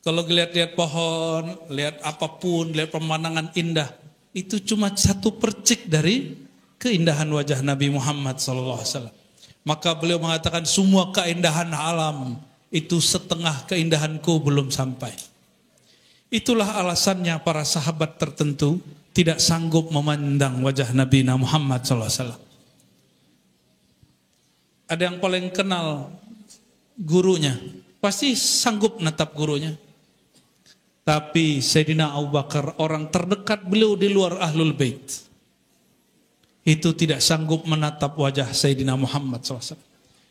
Kalau lihat-lihat pohon, lihat apapun, lihat pemandangan indah, itu cuma satu percik dari keindahan wajah Nabi Muhammad SAW. Maka beliau mengatakan semua keindahan alam itu setengah keindahanku belum sampai. Itulah alasannya para sahabat tertentu tidak sanggup memandang wajah Nabi Muhammad SAW. Ada yang paling kenal gurunya, pasti sanggup natap gurunya. Tapi Sayyidina Abu Bakar, orang terdekat beliau di luar Ahlul Bait, itu tidak sanggup menatap wajah Sayyidina Muhammad SAW.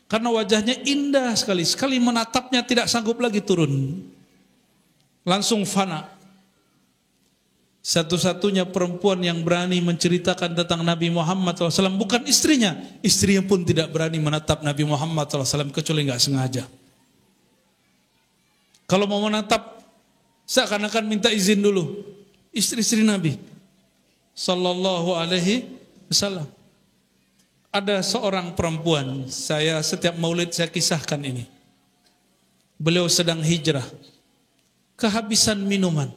Karena wajahnya indah sekali, sekali menatapnya tidak sanggup lagi turun. Langsung fana. Satu-satunya perempuan yang berani menceritakan tentang Nabi Muhammad SAW bukan istrinya. Istrinya pun tidak berani menatap Nabi Muhammad SAW kecuali nggak sengaja. Kalau mau menatap, seakan-akan minta izin dulu. Istri-istri Nabi Sallallahu Alaihi Wasallam. Ada seorang perempuan, saya setiap maulid saya kisahkan ini. Beliau sedang hijrah, kehabisan minuman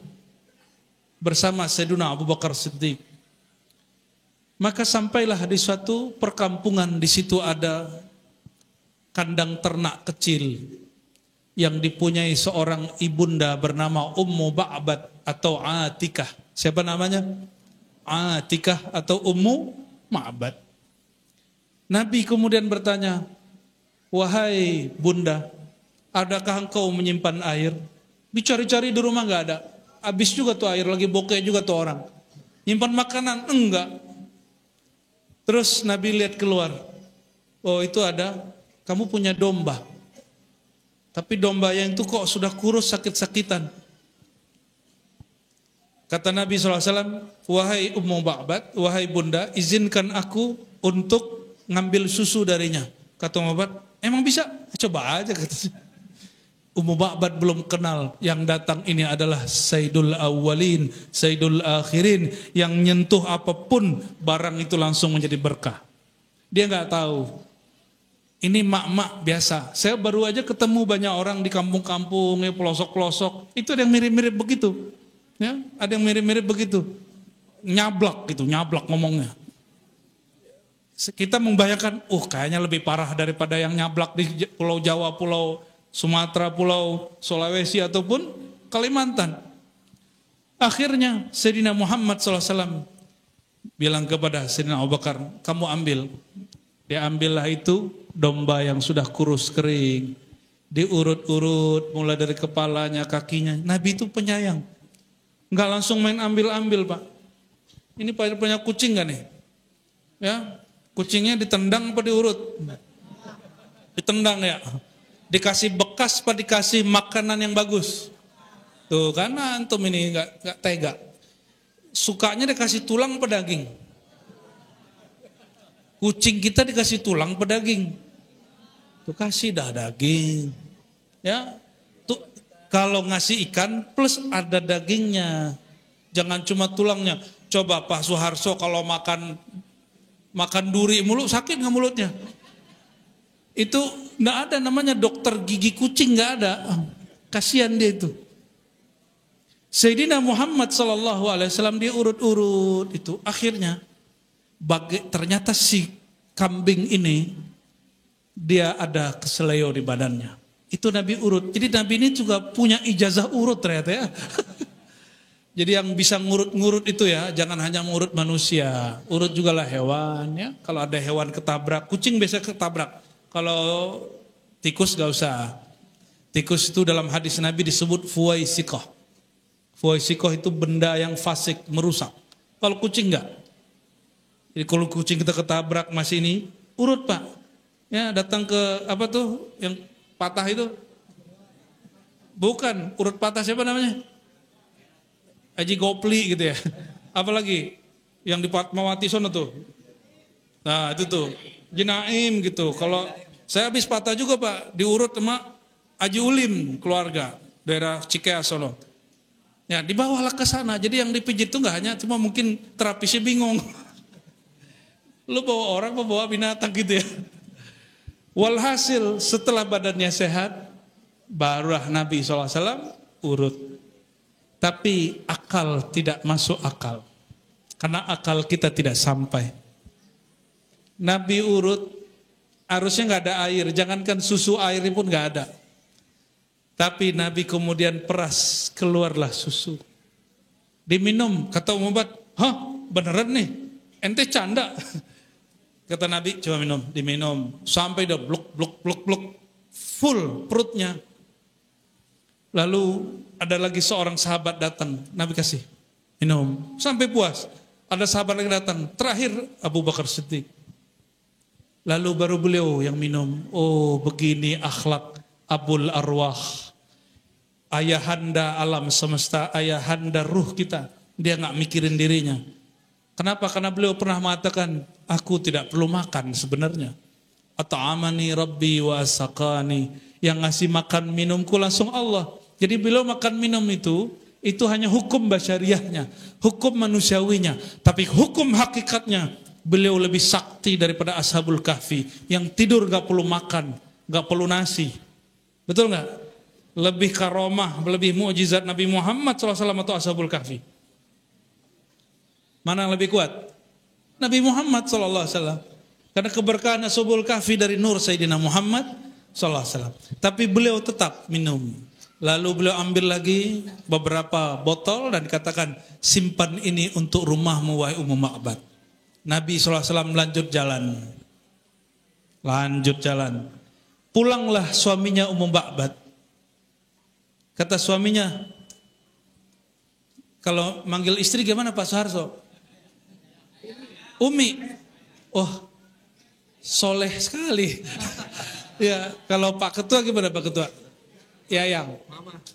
bersama Sayyidina Abu Bakar Siddiq. Maka sampailah di suatu perkampungan, di situ ada kandang ternak kecil yang dipunyai seorang ibunda bernama Ummu Ba'bad atau Atikah. Siapa namanya? Atikah atau Ummu Ba'bad. Nabi kemudian bertanya, "Wahai bunda, adakah engkau menyimpan air?" Dicari-cari di rumah nggak ada. Habis juga tuh air, lagi bokeh juga tuh orang. Nyimpan makanan? Enggak. Terus Nabi lihat keluar. Oh, itu ada, kamu punya domba. Tapi domba yang itu kok sudah kurus sakit-sakitan. Kata Nabi SAW, "Wahai Ummu Ba'bad, wahai bunda, izinkan aku untuk ngambil susu darinya." Kata Ummu Ba'bad, "Emang bisa? Coba aja," katanya. Ummu Ba'bad belum kenal, yang datang ini adalah Sayyidul Awwalin, Sayyidul Akhirin, yang nyentuh apapun barang itu langsung menjadi berkah. Dia nggak tahu. Ini mak-mak biasa. Saya baru aja ketemu banyak orang di kampung-kampung, pelosok-pelosok. Itu ada yang mirip-mirip begitu. Ya, ada yang mirip-mirip begitu. Nyablak gitu, nyablak ngomongnya. Kita membayangkan, kayaknya lebih parah daripada yang nyablak di Pulau Jawa, Pulau Sumatera, Pulau Sulawesi ataupun Kalimantan. Akhirnya Sayyidina Muhammad SAW bilang kepada Sayyidina Abu Bakar, "Kamu ambil." Dia ambillah itu domba yang sudah kurus kering, diurut-urut mulai dari kepalanya, kakinya. Nabi itu penyayang, nggak langsung main ambil-ambil, Pak. Ini punya kucing gak nih? Ya, kucingnya ditendang apa diurut? Ditendang ya. Dikasih bekas apa dikasih makanan yang bagus? Tuh kan antum ini nggak tega. Sukanya dikasih tulang apa daging? Kucing kita dikasih tulang apa daging? Tuh kasih dah daging. Ya. Tuh kalau ngasih ikan plus ada dagingnya. Jangan cuma tulangnya. Coba Pak Soeharto kalau makan duri mulu sakit nggak mulutnya? Itu nggak ada namanya dokter gigi kucing, nggak ada. Kasihan dia itu. Sayyidina Muhammad SAW dia urut-urut itu. Akhirnya ternyata si kambing ini dia ada keseleo di badannya. Itu Nabi urut. Jadi Nabi ini juga punya ijazah urut ternyata ya. Jadi yang bisa ngurut-ngurut itu ya, jangan hanya ngurut manusia, urut juga lah hewan ya. Kalau ada hewan ketabrak, kucing biasa ketabrak. Kalau tikus gak usah. Tikus itu dalam hadis Nabi disebut fuwaisikoh. Fuwaisikoh itu benda yang fasik, merusak. Kalau kucing enggak. Jadi kalau kucing kita ketabrak masih ini, urut Pak. Ya datang ke apa tuh yang patah itu? Bukan, urut patah siapa namanya? Haji Gopli gitu ya. Apalagi yang di Fatmawati sono tuh. Nah itu tuh Jinaim gitu. Kalau saya habis patah juga Pak, diurut sama Haji Ulim keluarga daerah Cikeas sono. Ya dibawalah ke sana. Jadi yang dipijit itu nggak hanya cuma mungkin terapisnya bingung. Lu bawa orang apa bawa binatang gitu ya. Walhasil setelah badannya sehat, barulah Nabi SAW urut. Tapi akal tidak masuk akal. Karena akal kita tidak sampai. Nabi urut, harusnya nggak ada air. Jangankan susu, air pun nggak ada. Tapi Nabi kemudian peras, keluarlah susu. Diminum, kata obat, hah beneran nih, ente canda. Kata Nabi, coba minum, diminum. Sampai udah bluk, full perutnya. Lalu ada lagi seorang sahabat datang, Nabi kasih minum sampai puas. Ada sahabat lagi datang, terakhir Abu Bakar Siddiq. Lalu baru beliau yang minum. Oh begini akhlak Abul Arwah, ayahanda alam semesta, ayahanda ruh kita. Dia nggak mikirin dirinya. Kenapa? Karena beliau pernah mengatakan, aku tidak perlu makan sebenarnya. At'amani Rabbi wa asaqani. Yang ngasih makan minumku langsung Allah. Jadi beliau makan minum itu hanya hukum basyariahnya, hukum manusiawinya. Tapi hukum hakikatnya, beliau lebih sakti daripada Ashabul Kahfi. Yang tidur gak perlu makan, gak perlu nasi. Betul gak? Lebih karomah, lebih mukjizat Nabi Muhammad SAW atau Ashabul Kahfi? Mana yang lebih kuat? Nabi Muhammad SAW. Karena keberkahan Ashabul Kahfi dari nur Sayyidina Muhammad SAW. Tapi beliau tetap minum. Lalu beliau ambil lagi beberapa botol dan dikatakan, simpan ini untuk rumahmu wahai Ummu Ma'bad. Nabi SAW lanjut jalan. Pulanglah suaminya Ummu Ma'bad. Kata suaminya, kalau manggil istri gimana Pak Soeharto? Umi. Oh, soleh sekali. Ya, kalau Pak Ketua gimana Pak Ketua? Ya yang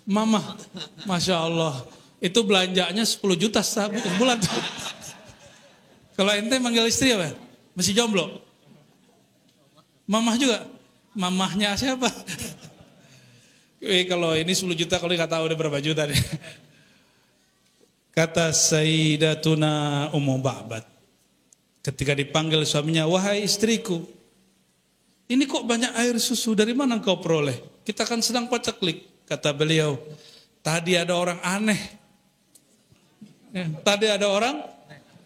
Mama. Masya Allah. Itu belanjanya 10 juta sebulan. Kalau ente manggil istri apa? Masih jomblo? Mamah juga? Mamahnya siapa? Kalau ini 10 juta, kalau nggak tahu udah berapa juta nih. Kata Sayyidatuna Ummu Ma'bad ketika dipanggil suaminya, wahai istriku, ini kok banyak air susu, dari mana kau peroleh? Kita kan sedang paceklik. Kata beliau, tadi ada orang aneh. Tadi ada orang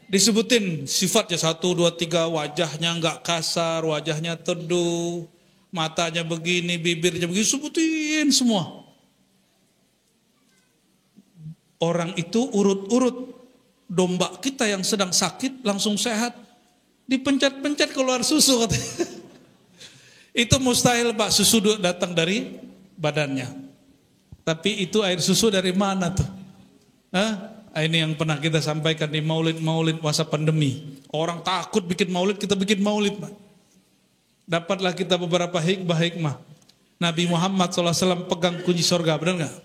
disebutin sifatnya 1, 2, 3, wajahnya enggak kasar, wajahnya teduh, matanya begini, bibirnya begini, sebutin semua. Orang itu urut-urut, domba kita yang sedang sakit langsung sehat, dipencet-pencet keluar susu katanya. Itu mustahil Pak, susu datang dari badannya. Tapi itu air susu dari mana tuh? Ini yang pernah kita sampaikan di maulid-maulid masa pandemi. Orang takut bikin maulid, kita bikin maulid Pak. Dapatlah kita beberapa hikmah. Nabi Muhammad SAW pegang kunci surga, benar gak?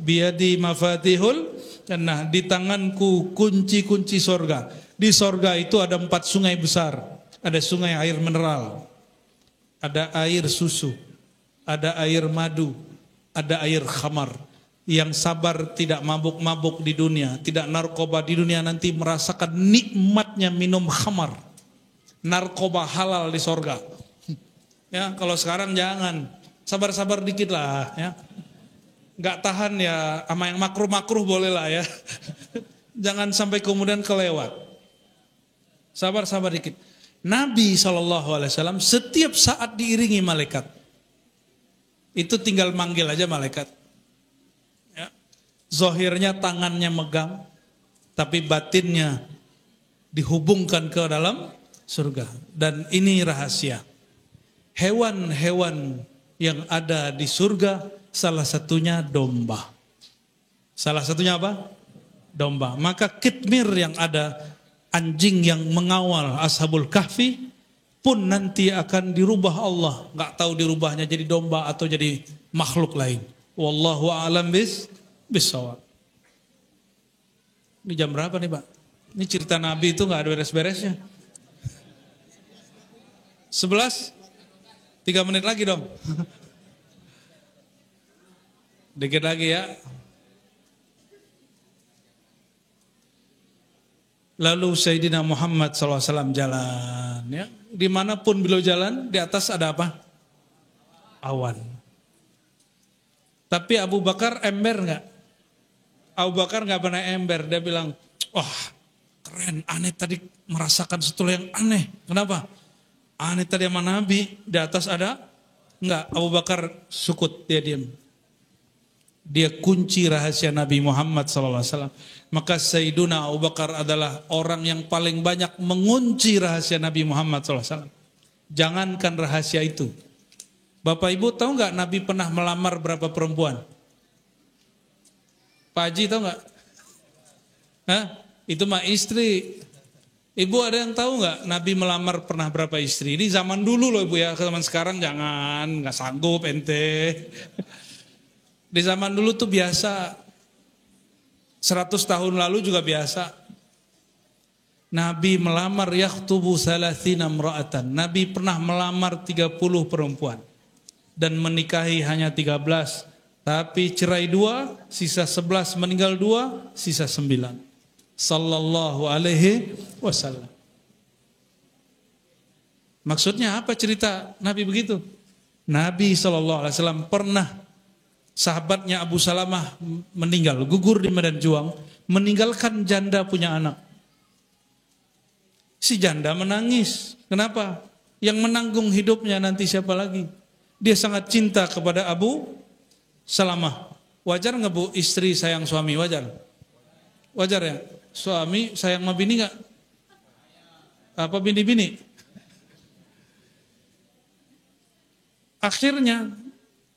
Biyadi mafatihul jannah, di tanganku kunci-kunci surga. Di surga itu ada 4 sungai besar. Ada sungai air mineral, ada air susu, ada air madu, ada air khamar. Yang sabar tidak mabuk-mabuk di dunia, tidak narkoba di dunia, nanti merasakan nikmatnya minum khamar. Narkoba halal di sorga. Ya, kalau sekarang jangan, sabar-sabar dikit lah ya. Gak tahan ya, sama yang makruh-makruh boleh lah ya. Jangan sampai kemudian kelewat. Sabar-sabar dikit. Nabi SAW setiap saat diiringi malaikat. Itu tinggal manggil aja malaikat. Ya. Zahirnya tangannya megang, tapi batinnya dihubungkan ke dalam surga. Dan ini rahasia. Hewan-hewan yang ada di surga, salah satunya domba. Salah satunya apa? Domba. Maka kitmir yang ada, anjing yang mengawal Ashabul Kahfi, pun nanti akan dirubah Allah. Nggak tahu dirubahnya jadi domba atau jadi makhluk lain. Wallahu a'lam bissawab. Ini jam berapa nih Pak? Ini cerita Nabi itu nggak ada beres-beresnya. 11? 3 menit lagi dong. Dikit lagi ya. Lalu Sayyidina Muhammad SAW jalan. Ya. Dimanapun beliau jalan, di atas ada apa? Awan. Tapi Abu Bakar ember nggak? Abu Bakar nggak pernah ember. Dia bilang, wah keren, aneh tadi merasakan sesuatu yang aneh. Kenapa? Aneh tadi sama Nabi, di atas ada? Enggak, Abu Bakar sukut, dia diam. Dia kunci rahasia Nabi Muhammad SAW. Maka Sayyiduna Abu Bakar adalah orang yang paling banyak mengunci rahasia Nabi Muhammad SAW. Jangankan rahasia itu. Bapak Ibu tahu nggak Nabi pernah melamar berapa perempuan? Pak Haji tahu nggak? Hah? Itu mah istri. Ibu ada yang tahu nggak Nabi melamar pernah berapa istri? Ini zaman dulu loh Ibu ya, zaman sekarang jangan, nggak sanggup ente. Di zaman dulu tuh biasa, 100 tahun lalu juga biasa. Nabi melamar yakhtubu salathina imra'atan. Nabi pernah melamar 30 perempuan dan menikahi hanya 13. Tapi cerai 2, sisa 11, meninggal 2, sisa 9. Sallallahu alaihi wasallam. Maksudnya apa cerita Nabi begitu? Nabi sallallahu alaihi wasallam pernah sahabatnya Abu Salamah meninggal, gugur di medan juang, meninggalkan janda punya anak. Si janda menangis. Kenapa? Yang menanggung hidupnya nanti siapa lagi? Dia sangat cinta kepada Abu Salamah. Wajar nggak Bu istri sayang suami? Wajar? Wajar ya? Suami sayang sama bini nggak? Apa bini-bini? Akhirnya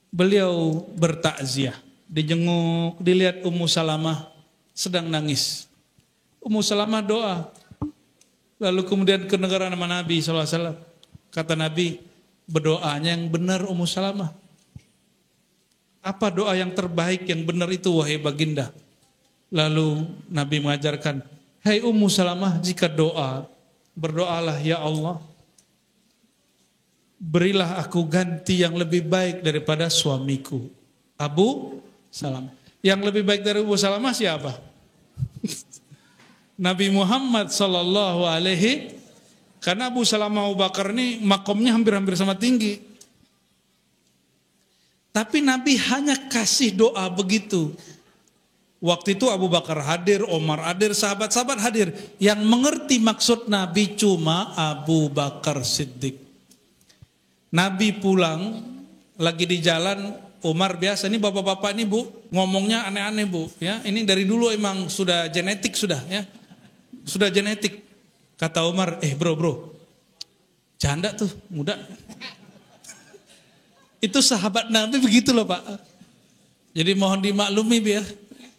beliau bertakziah, dijenguk, dilihat Ummu Salamah sedang nangis. Ummu Salamah doa. Lalu kemudian kedengaran nama Nabi SAW. Kata Nabi, berdoanya yang benar Ummu Salamah. Apa doa yang terbaik yang benar itu wahai baginda? Lalu Nabi mengajarkan, hai Ummu Salamah, jika doa, berdoalah ya Allah, berilah aku ganti yang lebih baik daripada suamiku, Abu Salamah. Yang lebih baik dari Abu Salamah siapa? Nabi Muhammad sallallahu alaihi. Karena Abu Salamah Abu Bakar ini makomnya hampir-hampir sama tinggi. Tapi Nabi hanya kasih doa begitu. Waktu itu Abu Bakar hadir, Omar hadir, sahabat-sahabat hadir. Yang mengerti maksud Nabi cuma Abu Bakar Siddiq. Nabi pulang, lagi di jalan, Umar biasa, ini bapak-bapak ini Bu, ngomongnya aneh-aneh Bu. Ya, ini dari dulu emang sudah genetik sudah ya. Sudah genetik. Kata Umar, bro, janda tuh, muda. Itu sahabat Nabi begitu loh Pak. Jadi mohon dimaklumi biar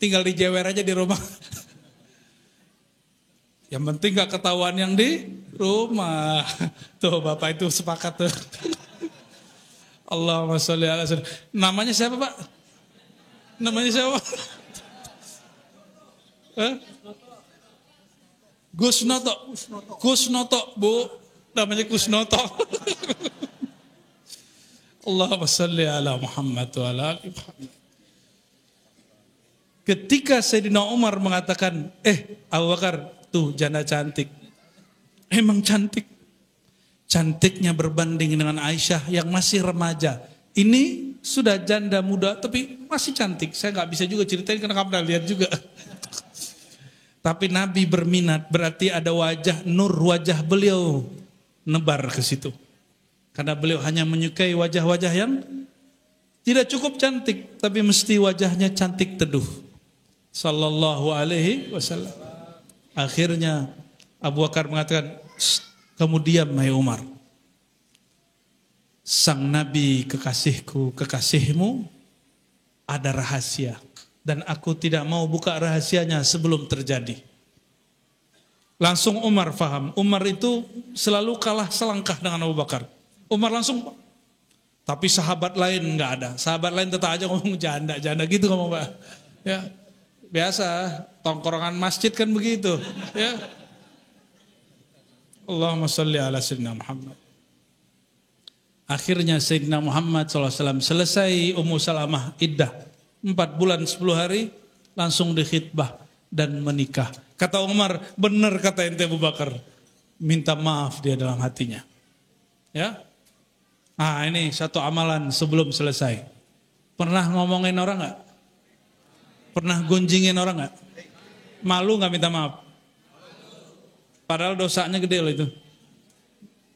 tinggal dijewer aja di rumah. Yang penting gak ketahuan yang di rumah. Tuh Bapak itu sepakat tuh. Allahumma sholli ala sayyidina. Namanya siapa Pak? Namanya siapa? Kusnoto Bu. Namanya Kusnoto. Allahumma sholli ala Muhammad wa ala ali Muhammad. Ketika Sayyidina Umar mengatakan, Abu Bakar, tuh janda cantik. Emang cantik. Cantiknya berbanding dengan Aisyah yang masih remaja. Ini sudah janda muda tapi masih cantik. Saya gak bisa juga ceritain karena kamu pernah lihat juga. Tapi Nabi berminat, berarti ada wajah, nur wajah beliau nebar ke situ. Karena beliau hanya menyukai wajah-wajah yang tidak cukup cantik, tapi mesti wajahnya cantik teduh. sallallahu alaihi wasallam. Akhirnya Abu Bakar mengatakan, kamu diam hai Umar. Sang Nabi kekasihku, kekasihmu ada rahasia. Dan aku tidak mau buka rahasianya sebelum terjadi. Langsung Umar faham. Umar itu selalu kalah selangkah dengan Abu Bakar. Umar langsung, tapi sahabat lain enggak ada. Sahabat lain tetap aja ngomong janda gitu ngomong Pak. Ya. Biasa, tongkrongan masjid kan begitu. Ya. Allahumma sholli ala sayyidina Muhammad. Akhirnya Sayyidina Muhammad SAW selesai Ummu Salamah iddah 4 bulan 10 hari langsung dikhitbah dan menikah. Kata Umar, benar kata ente Abu Bakar. Minta maaf dia dalam hatinya. Ya. Nah ini satu amalan sebelum selesai. Pernah ngomongin orang gak? Pernah gunjingin orang gak? Malu gak minta maaf? Padahal dosanya gede loh itu.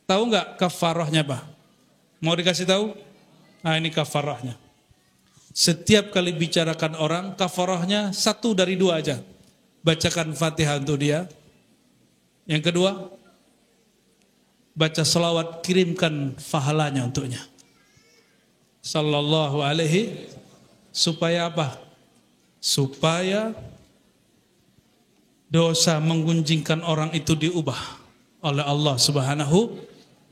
Tahu gak kafarahnya apa? Mau dikasih tahu? Nah ini kafarahnya. Setiap kali bicarakan orang, kafarahnya 1 dari 2 aja. Bacakan Fatihah untuk dia. Yang kedua, baca selawat, kirimkan pahalanya untuknya. Sallallahu alaihi. Supaya apa? Supaya dosa menggunjingkan orang itu diubah oleh Allah Subhanahu.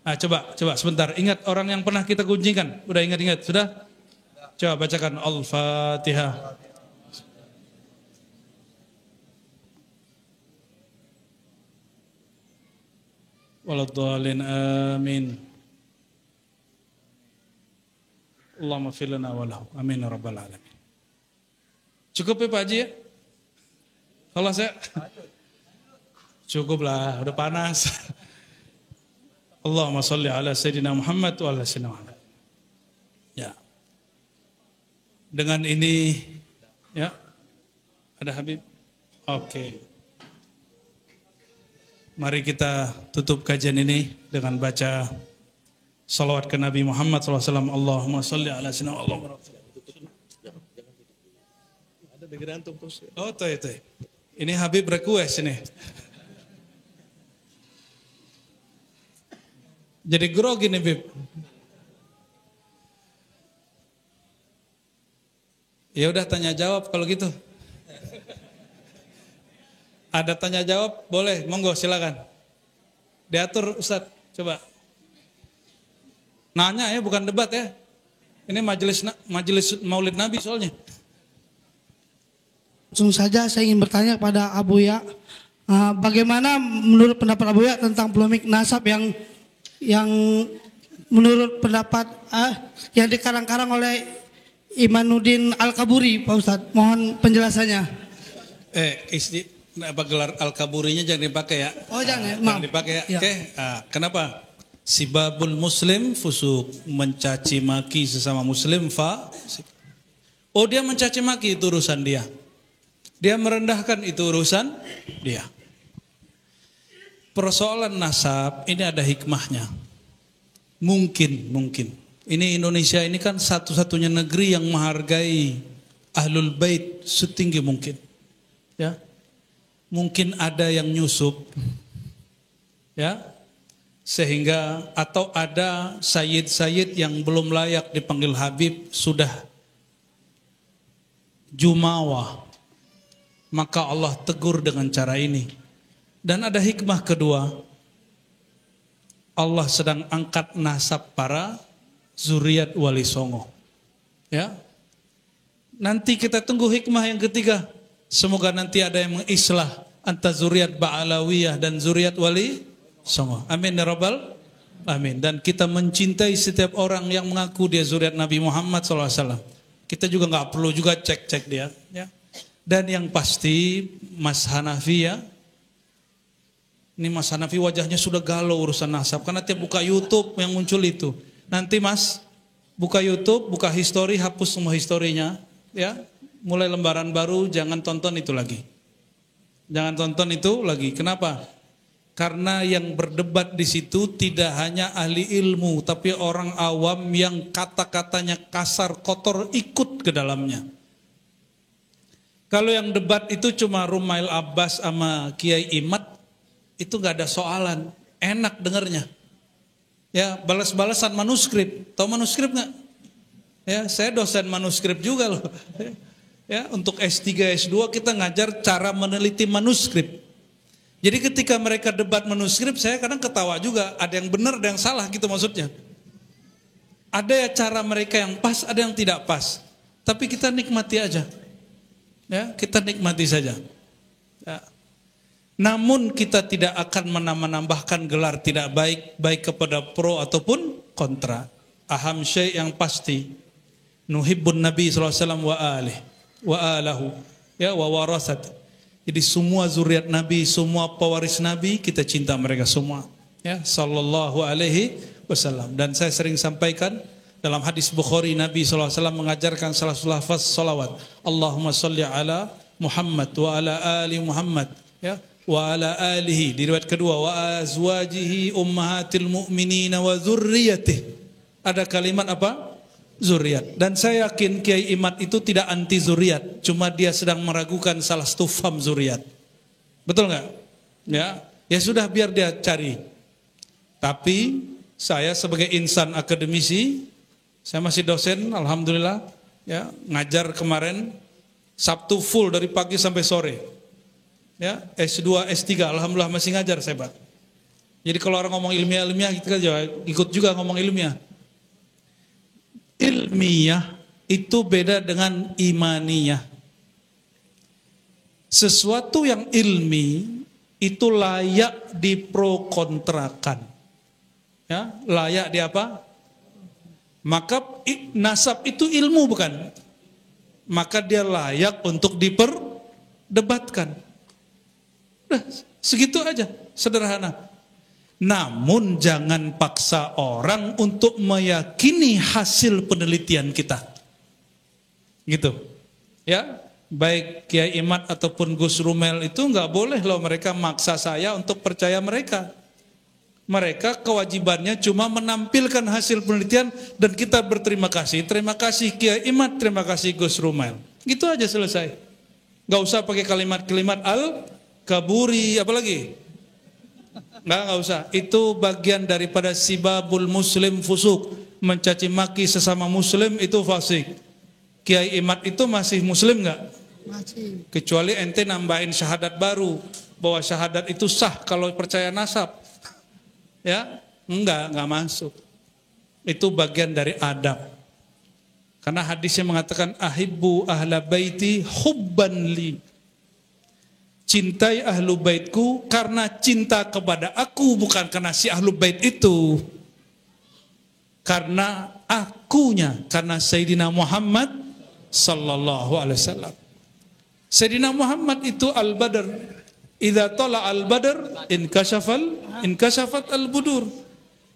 Nah, coba sebentar. Ingat orang yang pernah kita gunjingkan. Udah ingat? Sudah? Coba bacakan Al-Fatihah. Waladhdallin amin. Allahumma fir lana wa lahu. Amin ya rabbal alamin. Cukup ya Pak Haji ya? Kalau saya cukup lah, udah panas. Allahumma sholli ala sayyidina Muhammad wa ala sayyidina Muhammad. Ya. Dengan ini ya. Ada Habib? Oke. Mari kita tutup kajian ini dengan baca salawat ke Nabi Muhammad SAW. Allahumma sholli ala sayyidina Muhammad. Ada digerantung terus. Oh, tuh. Ini Habib request ini. Jadi grogi nih Bib. Ya udah tanya jawab kalau gitu. Ada tanya jawab, boleh, monggo silakan. Diatur Ustadz, coba. Nanya ya, bukan debat ya. Ini majelis Maulid Nabi soalnya. Langsung saja saya ingin bertanya kepada Abu Ya, bagaimana menurut pendapat Abu Ya tentang polemik nasab yang menurut pendapat yang dikarang-karang oleh Imanuddin Al-Kaburi, Pak Ustadz. Mohon penjelasannya. Gelar Al-Kaburinya jangan dipakai ya. Oh jangan, jangan dipakai ya. Ya. Oke. Kenapa? Sibabul muslim fusuk, mencaci maki sesama muslim Oh dia mencaci maki itu urusan dia. Dia merendahkan itu urusan dia. Persoalan nasab ini ada hikmahnya. Mungkin. Ini Indonesia ini kan satu-satunya negeri yang menghargai Ahlul Bait setinggi mungkin. Ya. Mungkin ada yang nyusup. Ya. Sehingga atau ada sayyid-sayyid yang belum layak dipanggil Habib sudah jumawa. Maka Allah tegur dengan cara ini. Dan ada hikmah kedua, Allah sedang angkat nasab para zuriat wali songo. Ya, nanti kita tunggu hikmah yang ketiga. Semoga nanti ada yang mengislah antara zuriat Ba'alawiyah dan zuriat wali songo. Amin ya rabbal amin. Dan kita mencintai setiap orang yang mengaku dia zuriat Nabi Muhammad SAW. Kita juga nggak perlu juga cek dia. Ya. Dan yang pasti Mas Hanafi ya. Ini Mas Hanafi wajahnya sudah galau urusan nasab. Karena tiap buka YouTube yang muncul itu. Nanti Mas buka YouTube, buka history, hapus semua historinya. Ya, mulai lembaran baru jangan tonton itu lagi. Jangan tonton itu lagi. Kenapa? Karena yang berdebat di situ tidak hanya ahli ilmu. Tapi orang awam yang kata-katanya kasar, kotor ikut ke dalamnya. Kalau yang debat itu cuma Rumail Abbas sama Kiai Imad, itu nggak ada soalan, enak dengernya. Ya, balas-balasan manuskrip. Tahu manuskrip nggak? Ya, saya dosen manuskrip juga loh. Ya, untuk S3, S2 kita ngajar cara meneliti manuskrip. Jadi ketika mereka debat manuskrip, saya kadang ketawa juga. Ada yang benar, ada yang salah gitu maksudnya. Ada ya cara mereka yang pas, ada yang tidak pas. Tapi kita nikmati aja. Ya, kita nikmati saja. Ya. Namun kita tidak akan menambahkan gelar tidak baik, baik kepada pro ataupun kontra. Aham syai' yang pasti. Nuhibbun Nabi SAW wa alih, wa alahu, ya, wa warasat. Jadi semua zuriat Nabi, semua pewaris Nabi, kita cinta mereka semua. Ya, sallallahu alaihi wasallam. Dan saya sering sampaikan, dalam hadis Bukhari, Nabi SAW mengajarkan salah satu lafaz salawat. Allahumma salli ala Muhammad wa ala ali Muhammad. Ya, wa ala alihi. Di riwayat kedua, wa azwajihi ummahatil mu'minin wa zurriyatih. Ada kalimat apa? Zuriat. Dan saya yakin Kiai Imad itu tidak anti zuriat. Cuma dia sedang meragukan salah satu faham zuriat. Betul nggak? Ya, ya sudah biar dia cari. Tapi saya sebagai insan akademisi, saya masih dosen, alhamdulillah, ya, ngajar kemarin Sabtu full dari pagi sampai sore. Ya, S2, S3, alhamdulillah masih ngajar saya, Pak. Jadi kalau orang ngomong ilmiah-ilmiah, kita ikut juga ngomong ilmiah. Ilmiah itu beda dengan imaniyah. Sesuatu yang ilmi itu layak diprokontrakan. Ya, layak di apa? Maka nasab itu ilmu bukan? Maka dia layak untuk diperdebatkan. Nah, segitu aja, sederhana. Namun jangan paksa orang untuk meyakini hasil penelitian kita. Gitu. Ya, baik Kiai Imad ataupun Gus Rumel itu nggak boleh loh mereka maksa saya untuk percaya mereka. Mereka kewajibannya cuma menampilkan hasil penelitian dan kita berterima kasih. Terima kasih Kiai Imad, terima kasih Gus Rumel. Gitu aja selesai. Nggak usah pakai kalimat-kalimat al-kaburi, apalagi? Nggak usah. Itu bagian daripada sibabul muslim fusuk. Mencaci maki sesama muslim itu fasik. Kiai Imad itu masih muslim nggak? Masih. Kecuali ente nambahin syahadat baru. Bahwa syahadat itu sah kalau percaya nasab. Ya, nggak masuk. Itu bagian dari adab. Karena hadisnya mengatakan ahibbu ahla baiti hubban li. Cintai ahlu baitku karena cinta kepada aku, bukan karena si ahlu bait itu. Karena akunya, karena Sayyidina Muhammad sallallahu alaihi wasallam. Sayyidina Muhammad itu al-badr. Idza tala al-badr inkashafat al-budur.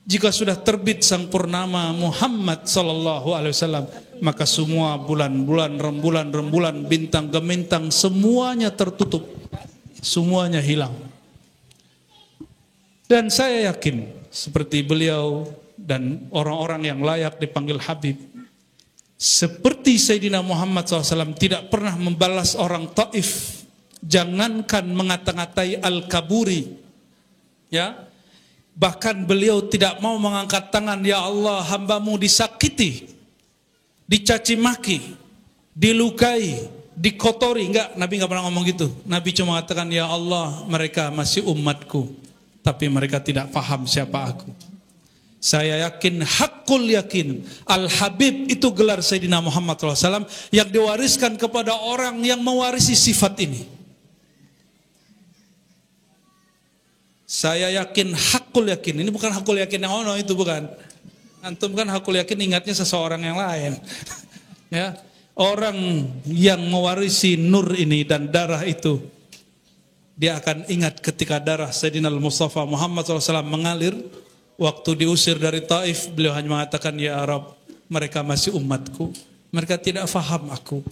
Jika sudah terbit sang purnama Muhammad sallallahu alaihi wasallam, maka semua bulan-bulan, rembulan, bintang gemintang semuanya tertutup. Semuanya hilang. Dan saya yakin seperti beliau dan orang-orang yang layak dipanggil Habib, seperti Sayyidina Muhammad SAW tidak pernah membalas orang Taif, jangankan mengata-ngatai al-kaburi, ya, bahkan beliau tidak mau mengangkat tangan, ya Allah hambamu disakiti, dicaci maki, dilukai, dikotori. Enggak, Nabi enggak pernah ngomong gitu. Nabi cuma mengatakan, ya Allah mereka masih umatku, tapi mereka tidak paham siapa aku. Saya yakin, hakul yakin, Al-Habib itu gelar Sayyidina Muhammad SAW yang diwariskan kepada orang yang mewarisi sifat ini. Saya yakin, hakul yakin. Ini bukan hakul yakin yang ono itu, bukan. Antum kan hakul yakin ingatnya seseorang yang lain. Ya. Orang yang mewarisi nur ini dan darah itu, dia akan ingat ketika darah Sayyidina Al-Mustafa Muhammad SAW mengalir. Waktu diusir dari Taif, beliau hanya mengatakan, ya Arab, mereka masih umatku, mereka tidak faham aku.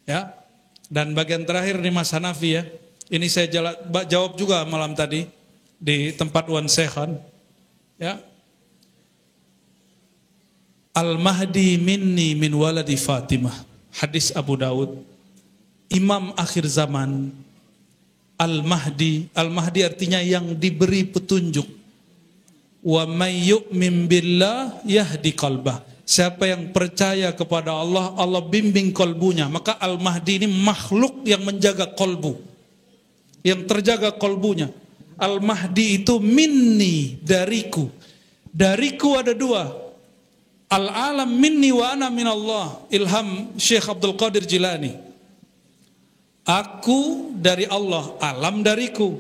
Ya. Dan bagian terakhir nih Mas Hanafi, ya, ini saya jawab juga malam tadi di tempat Wan Sekhan. Ya. Al-Mahdi minni min waladi Fatimah. hadis Abu Daud, imam akhir zaman, Al-Mahdi. Al-Mahdi artinya yang diberi petunjuk. Wa may yu'min billah yahdi qalbah. Siapa yang percaya kepada Allah, Allah bimbing kolbunya. Maka Al-Mahdi ini makhluk yang menjaga kolbu, yang terjaga kolbunya. Al-Mahdi itu minni, dariku. Dariku ada dua. Al-alam minni wa ana minallah. Ilham Syekh Abdul Qadir Jilani. Aku dari Allah, alam dariku.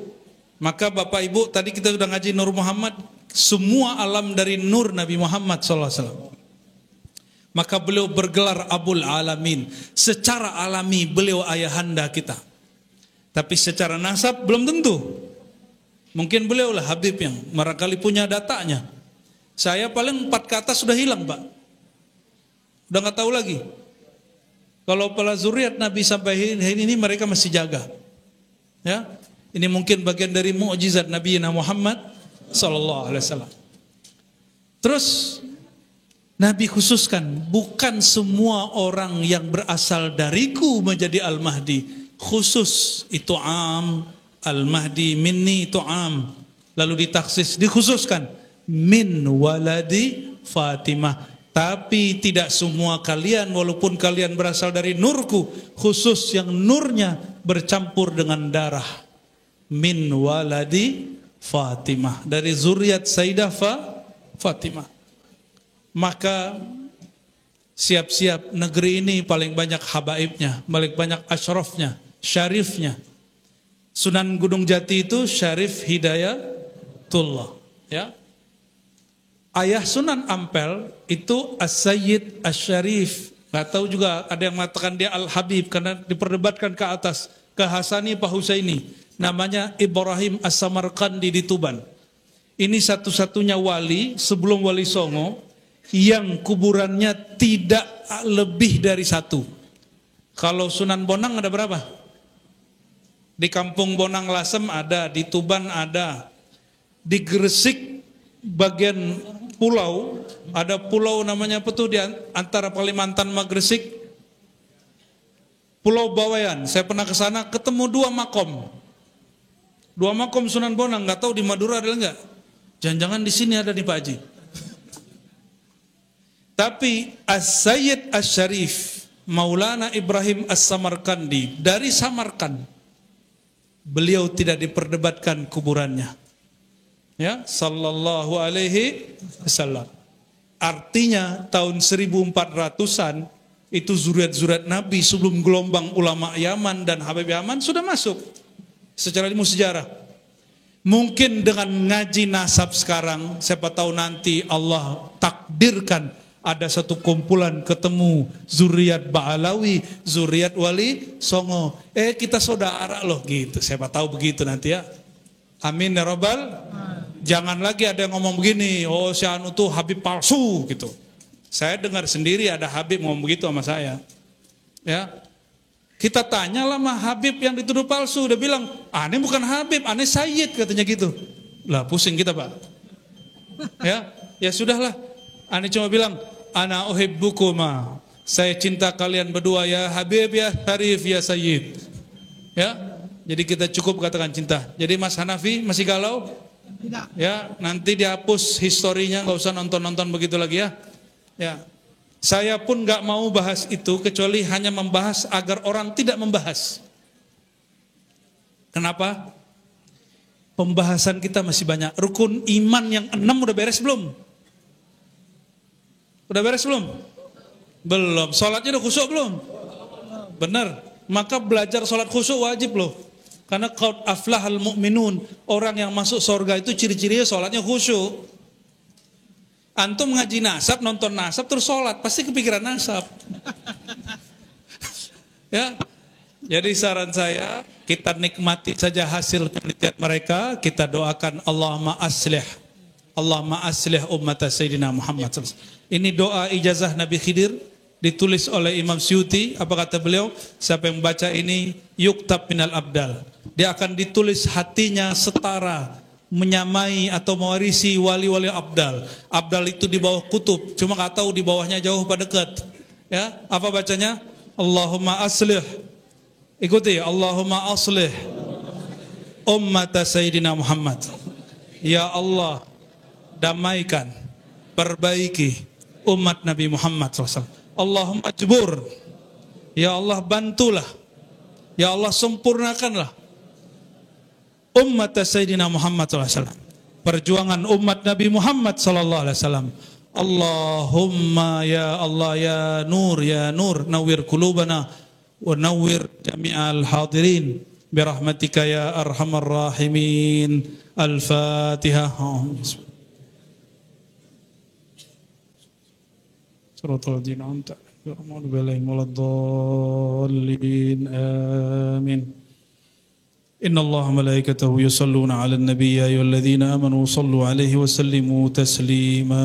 Maka Bapak Ibu, tadi kita sudah ngaji Nur Muhammad. Semua alam dari Nur Nabi Muhammad SAW. Maka beliau bergelar Abul Alamin. Secara alami beliau ayahanda kita. Tapi secara nasab belum tentu. Mungkin beliau lah Habib yang barangkali punya datanya. Saya paling 4 ke atas sudah hilang, Pak. Udah gak tahu lagi. Kalau para zuriat Nabi sampai hari ini mereka masih jaga. Ya, ini mungkin bagian dari mukjizat Nabi Muhammad sallallahu alaihi wasallam. Terus Nabi khususkan, bukan semua orang yang berasal dariku menjadi Al-Mahdi. Khusus itu am, Al-Mahdi minni itu am. Lalu ditaksis, dikhususkan, min waladi Fatimah. Tapi tidak semua kalian, walaupun kalian berasal dari nurku, khusus yang nurnya bercampur dengan darah. Min waladi Fatimah. Dari zuriat Sayyidah Fatimah. Maka siap-siap, negeri ini paling banyak habaibnya, paling banyak asyrafnya, syarifnya. Sunan Gunung Jati itu Syarif Hidayatullah, ya. Ayah Sunan Ampel itu As-Sayyid Asy-Syarif. Gak tahu juga, ada yang mengatakan dia Al-Habib karena diperdebatkan ke atas, ke Hasani Pak Husaini. Namanya Ibrahim As-Samarqandi di Tuban. Ini satu-satunya wali sebelum Wali Songo yang kuburannya tidak lebih dari 1. Kalau Sunan Bonang ada berapa? Di Kampung Bonang Lasem ada, di Tuban ada, di Gresik bagian pulau, ada pulau namanya apa tuh di antara Kalimantan sama Gresik, Pulau Bawean. Saya pernah ke sana, ketemu 2 makom. 2 makom Sunan Bonang, nggak tahu di Madura ada enggak? Jangan-jangan di sini ada nih Pak Haji. Tapi As-Sayyid Asy-Syarif Maulana Ibrahim As-Samarqandi dari Samarkand, beliau tidak diperdebatkan kuburannya. Ya, sallallahu alaihi wasallam. Artinya tahun 1400-an itu zuriat-zuriat Nabi sebelum gelombang ulama Yaman dan Habib Yaman sudah masuk secara ilmu sejarah. Mungkin dengan ngaji nasab sekarang, siapa tahu nanti Allah takdirkan ada satu kumpulan ketemu zuriat Ba'alawi, zuriat Wali Songo. Kita saudara loh gitu. Siapa tahu begitu nanti ya. Amin ya Rabbal. Jangan lagi ada yang ngomong begini, oh si anu tuh Habib palsu gitu. Saya dengar sendiri ada Habib ngomong begitu sama saya. Ya. Kita tanya lah sama Habib yang dituduh palsu, dia bilang, "Aneh bukan Habib, aneh Sayyid," katanya gitu. Lah pusing kita, Pak. Ya sudahlah. Aneh cuma bilang, "Ana uhibbukuma." Saya cinta kalian berdua ya Habib ya Syarif ya Sayyid. Ya. Jadi kita cukup katakan cinta. Jadi Mas Hanafi masih galau? Tidak. Ya, nanti dihapus historinya, nggak usah nonton-nonton begitu lagi ya. Ya. Saya pun nggak mau bahas itu kecuali hanya membahas agar orang tidak membahas. Kenapa? Pembahasan kita masih banyak. Rukun iman yang 6 udah beres belum? Udah beres belum? Belum. Sholatnya udah khusyuk belum? Benar. Maka belajar sholat khusyuk wajib loh. Karena qad aflahal mu'minun, orang yang masuk surga itu ciri-cirinya sholatnya khusyuk. Antum ngaji nasab, nonton nasab terus sholat, pasti kepikiran nasab. Ya. Jadi saran saya, kita nikmati saja hasil penelitian mereka, kita doakan Allahumma aslih ummat Sayyidina Muhammad. Ini doa ijazah Nabi Khidir, ditulis oleh Imam Syuuti. Apa kata beliau? Siapa yang baca ini yuktab minal abdal, dia akan ditulis hatinya setara, menyamai atau mewarisi wali-wali abdal. Abdal itu di bawah kutub, cuma nggak tahu di bawahnya jauh apa dekat. Ya, apa bacanya? Allahumma aslih. Ikuti, Allahumma aslih ummat Sayyidina Muhammad. Ya Allah, damaikan, perbaiki umat Nabi Muhammad SAW. Allahumma jbur. Ya Allah, bantulah. Ya Allah, sempurnakanlah umat Sayyidina Muhammad SAW. Perjuangan umat Nabi Muhammad SAW. Allahumma ya Allah ya Nur nawwir qulubana wa nawwir jami'al hadirin birahmatika ya arhamar rahimin. Al-Fatihah. Suratul Jin anta ya'muru bil waladdallin. Amin. Inna Allah malaikatahu yusalluna 'alan nabiy ya ayyuhalladzina amanu sallu 'alaihi wa sallimu taslima.